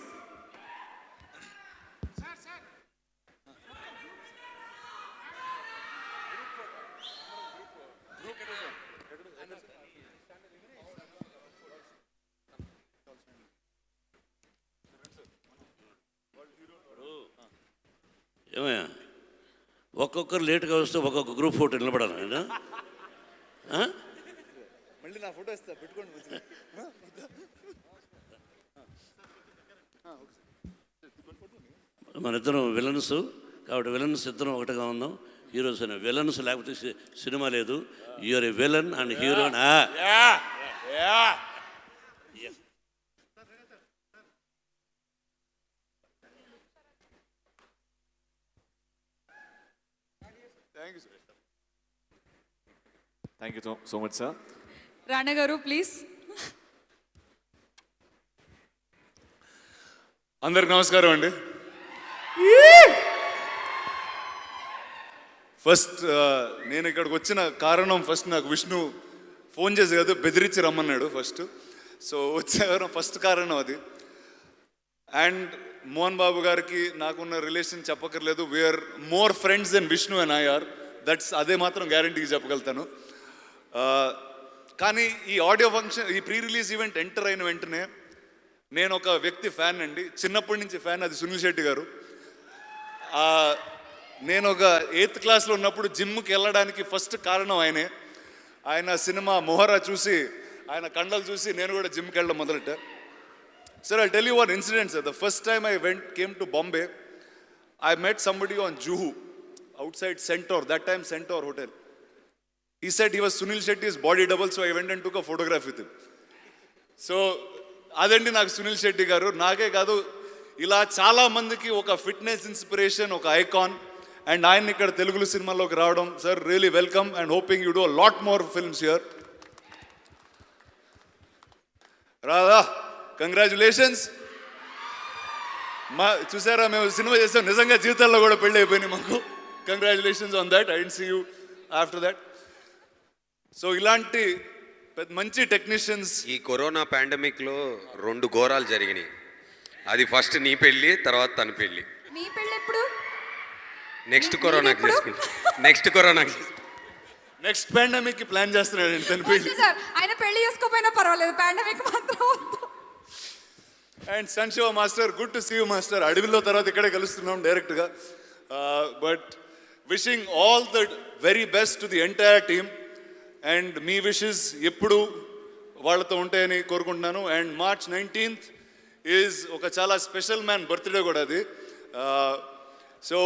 ఏమయ్యా, ఒక్కొక్కరు లేట్గా వస్తే ఒక్కొక్క గ్రూప్ ఫోటో నిలబడాలి. మళ్ళీ నా ఫోటో ఇస్తా, పెట్టుకోండి. మన ఇద్దరం విలన్స్ కాబట్టి విలన్స్ ఇద్దరం ఒకటిగా ఉందాం. హీరోస్ అయినా విలన్స్ లేకపోతే సినిమా లేదు. You're a villain and hero. Thank you so much sir. Rana గారు ప్లీజ్. అందరికి నమస్కారం అండి. ఫస్ట్ నేను ఇక్కడికి వచ్చిన కారణం, ఫస్ట్ నాకు విష్ణు ఫోన్ చేసి కాదు బెదిరించి రమ్మన్నాడు ఫస్ట్. సో వచ్చే ఫస్ట్ కారణం అది. అండ్ మోహన్ బాబు గారికి నాకున్న రిలేషన్ చెప్పక్కర్లేదు. We're more friends than Vishnu and I are. అదే మాత్రం గ్యారంటీగా చెప్పగలుగుతాను. కానీ ఈ ఆడియో ఫంక్షన్, ఈ ప్రీ రిలీజ్ ఈవెంట్ ఎంటర్ అయిన వెంటనే నేను ఒక వ్యక్తి ఫ్యాన్ అండి, చిన్నప్పటి నుంచి ఫ్యాన్. అది సునీల్ శెట్టి గారు. నేను ఒక 8th క్లాస్లో ఉన్నప్పుడు జిమ్కి వెళ్ళడానికి ఫస్ట్ కారణం ఆయనే. ఆయన సినిమా మొహరా చూసి, ఆయన కండలు చూసి నేను కూడా జిమ్కి వెళ్ళడం మొదలెట్టా. Sir, I'll tell you one incident, sir. The first time I came to Bombay, I met somebody on Juhu, outside Centaur, that time Centaur Hotel. He said he was Sunil Shetty's body double, so I went and took a photograph with him. So, అదండి నాకు సునీల్ శెట్టి గారు. నాకే కాదు, ఇలా చాలా మందికి ఒక fitness inspiration, ఒక ఐకాన్. అండ్ ఆయన ఇక్కడ తెలుగు సినిమాలోకి రావడం, sir really welcome and hoping you do a lot more films here. రాదా, కంగ్రాచులేషన్స్. చూసారా, మేము సినిమా చేసాం, నిజంగా జీవితాల్లో కూడా పెళ్ళి అయిపోయినాయి మాకు. Congratulations on that. I didn't see you after that. So ఇలాంటి మంచి టెక్నీషియన్స్. ఈ కరోనా పాండమిక్లో 2 ఘోరాలు జరిగినాయి. అది ఫస్ట్ నీ పెళ్ళి, తర్వాత తన పెళ్ళి. మీ పెళ్ళి ఎప్పుడు? నెక్స్ట్ కరోనాకి చేసుకుంటా. నెక్స్ట్ కరోనాకి నెక్స్ట్ పాండమిక్ కి ప్లాన్ చేస్తున్నాడు తన పెళ్లి. సార్ ఆయన పెళ్లి చేసుకోపోయినా పర్వాలేదు, పాండమిక్ మాత్రం వద్దు. అండ్ సంశివ master, good to see you master. అడవిలో తర్వాత ఇక్కడే కలుస్తున్నాం డైరెక్ట్గా. But wishing all the very best to the entire team. And మీ విషెస్ ఎప్పుడు వాళ్ళతో ఉంటాయని కోరుకుంటున్నాను. అండ్ March 19th ఈజ్ ఒక చాలా స్పెషల్ మ్యాన్ బర్త్డే కూడా అది. So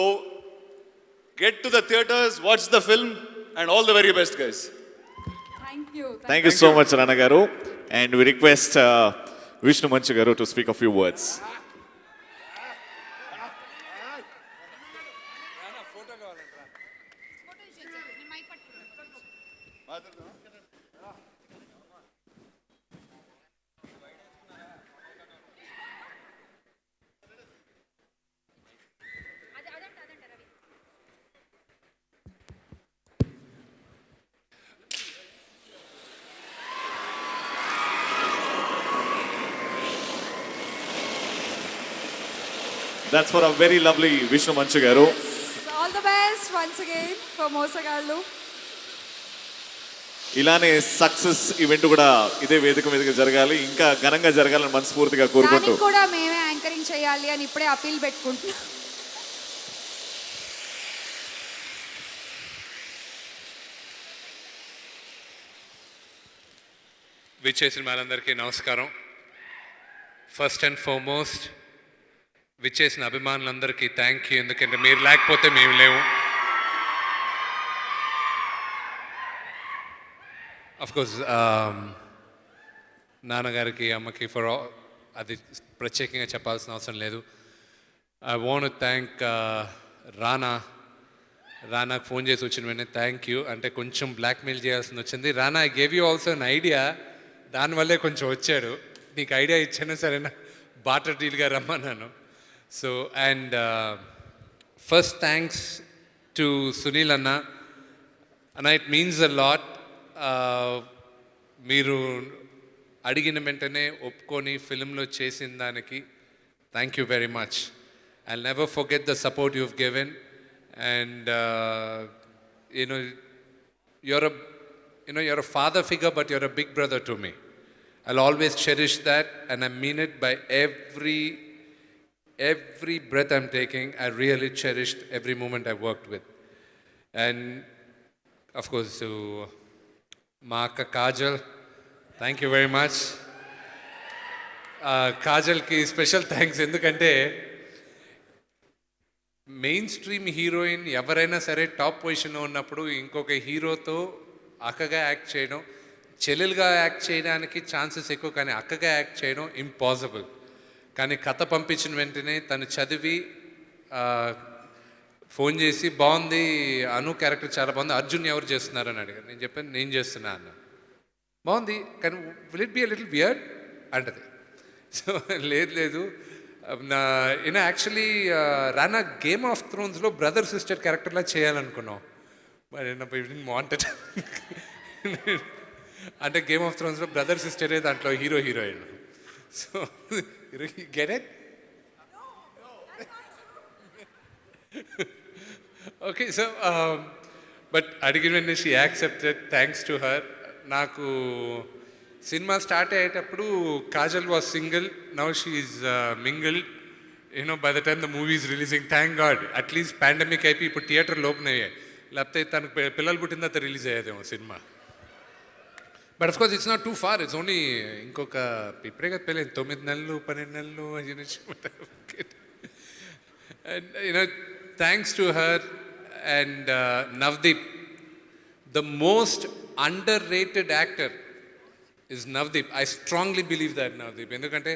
get to the theatres, watch the film and all the very best guys. Thank you so much రానా గారు. అండ్ వి రిక్వెస్ట్ విష్ణు మంచు గారు to speak a few words. That's for a very lovely Vishnu Manchu garu. All the best once again for మోసగాళ్ళు. ఇలానే success event కూడా ఇదే వేదిక మీదకి జరగాలి, ఇంకా ఘనంగా జరగాలని మనస్ఫూర్తిగా కోరుకుంటూ దానికి కూడా మేమే యాంకరింగ్ చేయాలి అని ఇప్పుడే అపీల్ పెట్టుకుంటున్నాం. విచ్చేసిన వాళ్ళందరికీ నమస్కారం. ఫస్ట్ అండ్ ఫార్మోస్ట్ విచ్చేసిన అభిమానులందరికీ థ్యాంక్ యూ, ఎందుకంటే మీరు లేకపోతే మేము లేవు. అఫ్కోర్స్ నాన్నగారికి అమ్మకి అది ప్రత్యేకంగా చెప్పాల్సిన అవసరం లేదు. ఐ వాంట్ థ్యాంక్ రానాకు ఫోన్ చేసి వచ్చిన వెంటనే థ్యాంక్ యూ అంటే కొంచెం బ్లాక్మెయిల్ చేయాల్సింది వచ్చింది. రానా, I gave you also an idea, దానివల్లే కొంచెం వచ్చాడు. నీకు ఐడియా ఇచ్చాను సరేనా, బాటర్ డీల్గా రమ్మన్నాను. So and first thanks to Sunil అన్న. It means a lot. మీరు అడిగిన వెంటనే ఒప్పుకొని ఫిల్మ్లో చేసిన దానికి thank you very much. I never forget the support you have given. And you're a father figure, but you're a big brother to me. I'll always cherish that, and I mean it by every breath I'm taking. I really cherished every moment I worked with. And of course to ma akka Kajal, thank you very much. Kajal ki special thanks endukante main stream heroine ఎవరైనా సరే top పొజిషన్లో ఉన్నప్పుడు ఇంకొక హీరోతో అక్కగా act చేయడం, చెల్లెలుగా act చేయడానికి chances ఎక్కువ, కానీ అక్కగా యాక్ట్ చేయడం ఇంపాసిబుల్. కానీ కథ పంపించిన వెంటనే తను చదివి ఫోన్ చేసి బాగుంది, అను క్యారెక్టర్ చాలా బాగుంది, అర్జున్ ఎవరు చేస్తున్నారని అడిగారు. నేను చెప్పాను నేను చేస్తున్నా అన్న. బాగుంది కానీ will it be a little weird అంటది. సో లేదు యాక్చువల్లీ రానా గేమ్ ఆఫ్ థ్రోన్స్లో బ్రదర్ సిస్టర్ క్యారెక్టర్లా చేయాలనుకున్నాం, మరి వాంటెడ్. అంటే గేమ్ ఆఫ్ థ్రోన్స్లో బ్రదర్ సిస్టరే దాంట్లో hero heroine. So get it? Okay. So but అడిగిన వెంటనే she accepted, thanks to her. నాకు సినిమా స్టార్ట్ అయ్యేటప్పుడు Kajal was single, now she is mingle. By the time the movie is releasing, thank God atleast pandemic అయిపోయి ఇప్పుడు థియేటర్లు open అయ్యాయి, లేకపోతే తనకు పిల్లలు పుట్టిన తర్వాత రిలీజ్ అయ్యేదేమో సినిమా. But of course it's not too far, it's only ఇంకొక ఇప్పుడే కదా పెళ్ళి 9 నెలలు 12 నెలలు. And thanks to her. And Navdeep, the most underrated actor is Navdeep. I strongly believe that Navdeep. ఎందుకంటే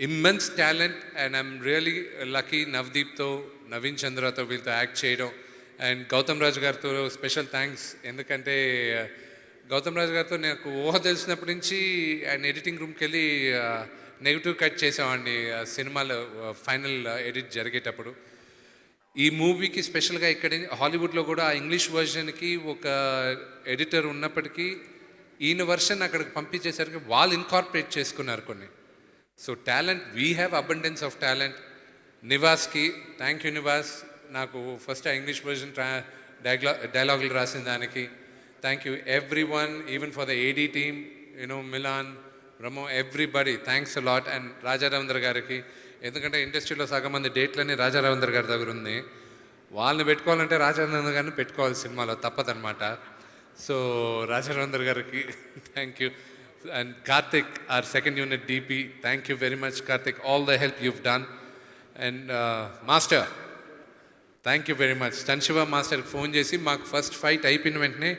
immense talent, and I'm really lucky Navdeepతో, నవీన్ చంద్రతో వీళ్ళతో యాక్ట్ చేయడం. అండ్ గౌతమ్ రాజు గారితో స్పెషల్ థ్యాంక్స్, ఎందుకంటే గౌతమ్ రాజు గారితో నాకు ఊహ తెలిసినప్పటి నుంచి ఆయన ఎడిటింగ్ రూమ్కి వెళ్ళి నెగిటివ్ కట్ చేసామండి సినిమాలో ఫైనల్ ఎడిట్ జరిగేటప్పుడు. ఈ మూవీకి స్పెషల్గా ఇక్కడ హాలీవుడ్లో కూడా ఆ ఇంగ్లీష్ వర్జన్కి ఒక ఎడిటర్ ఉన్నప్పటికీ ఈయన వర్షన్ అక్కడికి పంపించేసరికి వాళ్ళు ఇన్కార్పొరేట్ చేసుకున్నారు కొన్ని. So talent, we have abundance of talent. నివాస్కి థ్యాంక్ యూ నివాస్, నాకు ఫస్ట్ ఆ ఇంగ్లీష్ వర్జన్ డైలాగులు రాసిన దానికి. Thank you, everyone, even for the AD team, you know, Milan, Ramo, everybody. Thanks a lot. And Raja Ravindra గారికి, ఎందుకంటే ఇండస్ట్రీలో సగం మంది డేట్లన్నీ రాజా రవీంద్ర గారి దగ్గర ఉంది. వాళ్ళని పెట్టుకోవాలంటే రాజా రవీంద్ర గారిని పెట్టుకోవాలి సినిమాలో, తప్పదనమాట. సో రాజా రవీంద్ర గారికి thank you. And Karthik, our second unit DP, thank you very much, Karthik, all the help you've done. And master, thank you very much. Shiva మాస్టర్కి ఫోన్ చేసి మాకు ఫస్ట్ ఫైట్ అయిపోయిన వెంటనే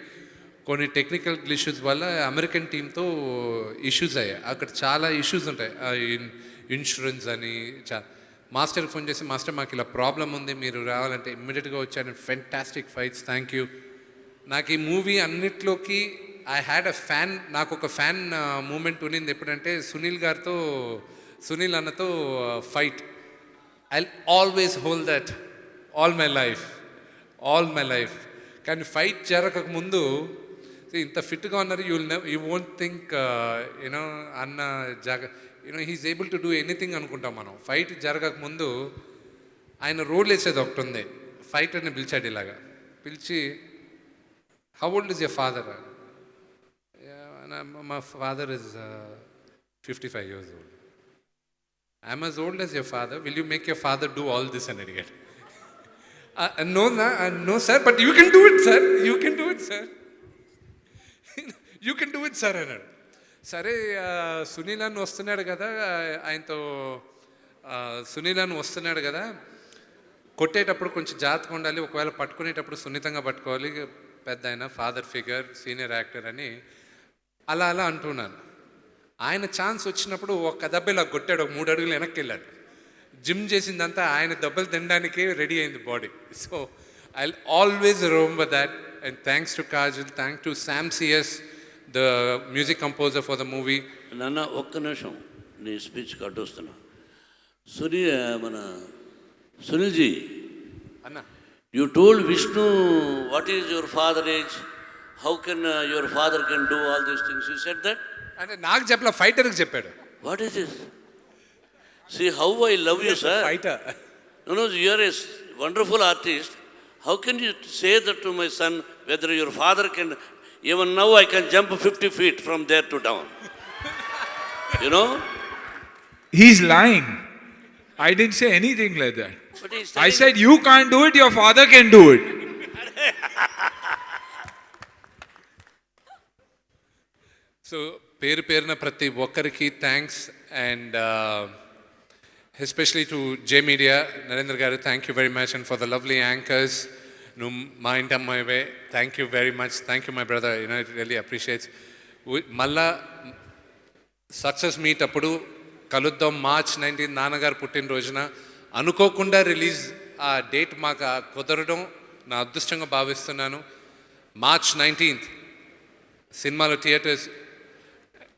కొన్ని టెక్నికల్ ఇష్యూస్ వల్ల అమెరికన్ టీంతో ఇష్యూస్ అయ్యాయి. అక్కడ చాలా ఇష్యూస్ ఉంటాయి, ఇన్సూరెన్స్ అని. మాస్టర్కి ఫోన్ చేసి, మాస్టర్ మాకు ఇలా ప్రాబ్లం ఉంది, మీరు రావాలంటే ఇమ్మీడియట్గా వచ్చాను. Fantastic fights, thank you. నాకు ఈ మూవీ అన్నిట్లోకి ఐ హ్యాడ్ అ ఫ్యాన్, నాకు ఒక ఫ్యాన్ మూమెంట్ ఉన్నింది ఎప్పుడంటే సునీల్ అన్నతో fight. I always hold that all my life. కానీ ఫైట్ జరగక ముందు ఇంత ఫిట్గా ఉన్నారు, యూ వోంట్ థింక్ యూనో అన్న you know he's able to do anything అనుకుంటాం మనం. ఫైట్ జరగక ముందు ఆయన రోల్ వేసేది ఒకటి ఉంది. ఫైటర్ని పిలిచాడు, ఇలాగా పిలిచి, how old is your father? My father is 55 years old. I'm as old as your father. Will you make your father do all this? And idiot. No, sir. But you can do it, sir. You can do it, sir. You can do it, sir. అన్నాడు. సరే, సునీల్ అని వస్తున్నాడు కదా, ఆయనతో సునీల్ అని వస్తున్నాడు కదా, కొట్టేటప్పుడు కొంచెం జాగ్రత్తగా ఉండాలి, ఒకవేళ పట్టుకునేటప్పుడు సున్నితంగా పట్టుకోవాలి, పెద్ద ఆయన ఫాదర్ ఫిగర్, సీనియర్ యాక్టర్ అని అలా అంటున్నాను. ఆయన ఛాన్స్ వచ్చినప్పుడు ఒక దెబ్బ ఇలా కొట్టాడు, ఒక 3 అడుగులు వెనక్కి వెళ్ళాడు. జిమ్ చేసిందంతా ఆయన దెబ్బలు తినడానికే రెడీ అయింది body. So I always remember that. And thanks to Kajal, thanks to Sam CS, the music composer for the movie. నాన్న ఒక్క నిమిషం, నీ స్పీచ్ కట్టొస్తున్నా. మన సునీల్జీ అన్న, you told Vishnu what is your father age, how can your father can do all these things, you said that. అంటే నాకు చెప్పలే, ఫైటర్కి చెప్పాడు. What is this? See how I love you, sir. Fighter. No, you are a wonderful artist. How can you say that to my son, whether your father can, even now I can jump 50 feet from there to down. You know? He's lying. I didn't say anything like that. But he's I said you can't do it, your father can do it. So పేరున ప్రతి ఒక్కరికి thanks. And especially to J media, Narendra garu, thank you very much. And for the lovely anchors, నువ్వు మా ఇంటి అమ్మాయివే, thank you very much. Thank you my brother, you know it really appreciates. మళ్ళా success meet అప్పుడు కలుద్దాం. March 19 నాన్నగారు పుట్టినరోజున అనుకోకుండా రిలీజ్, ఆ డేట్ మాకు కుదరడం నా అదృష్టంగా భావిస్తున్నాను. March 19 సినిమాలో థియేటర్స్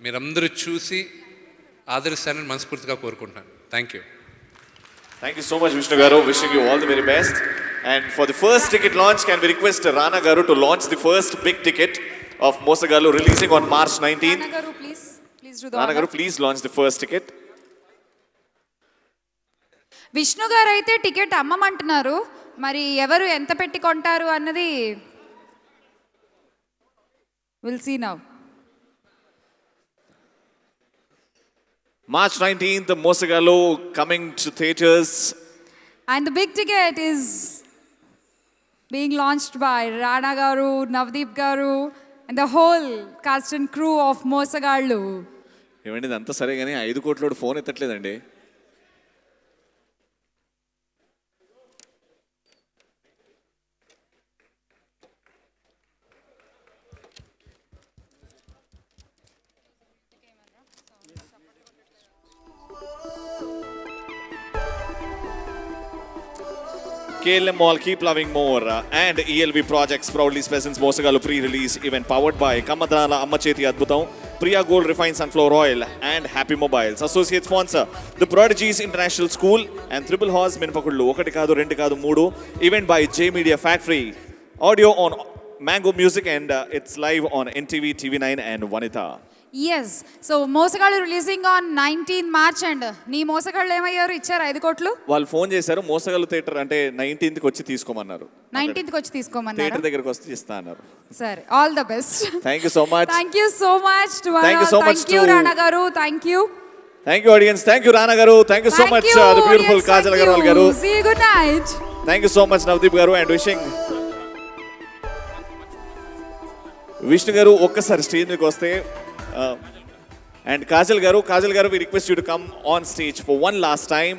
మీరందరూ చూసి ఆదరిస్తారని మనస్ఫూర్తిగా కోరుకుంటున్నాను. Thank you. Thank you so much, Vishnu Garu. Wishing you all the very best. And for the first ticket launch, can we request Rana Garu to launch the first big ticket of Mosagalu releasing on March 19th? Rana Garu, please do the Rana honor. Garu, please launch the first ticket. Vishnu గారు అయితే ticket అమ్మమంటున్నారు, మరి ఎవరు ఎంత పెట్టి కొంటారు అన్నది will see now. March 19th, the Mosagalu coming to theaters. And the big ticket is being launched by Rana Garu, Navdeep Garu, and the whole cast and crew of Mosagalu. ఏమండి ఇదంతా సరే కానీ 5 కోట్లోడు phone ఎత్తట్లేదండి. KLM Mall, keep loving more. And ELV Projects proudly presents Mosagalu pre-release event powered by Kamadana Amma Cheti Adbhutam, Priya Gold Refined Sunflower Oil, and Happy Mobiles. Associate sponsor, The Prodigies International School and Triple Horse Minpakullu. Okati kaadu, rendu kaadu, moodu. Event by J Media Factory. Audio on Mango Music, and it's live on NTV, TV9 and Vanita. Yes so Mosagallu releasing on 19 March and నీ మోసగాళ్ళు ఏమయ్యారు? ఇచ్చారు 5 కోట్లు. వాళ్ళు phone చేశారు, మోసగల్లు theatre అంటే 19th వచ్చి తీసుకోమన్నారు. 19th వచ్చి తీసుకోమన్నారు. Theatre దగ్గరకు వస్తే ఇస్తా అన్నారు. సరే, all the best. Thank you so much. Thank you so much to Thank you so much thank you to- Rana garu. Thank you. Thank you audience. Thank you Rana garu. Thank you so much the beautiful Kajal Agarwal garu. See good night. Thank you so much Navdeep garu and wishing Vishnu గారు ఒక్కసారి stage మీదకి వస్తే and Kajal గారు we request you to come on stage for one last time.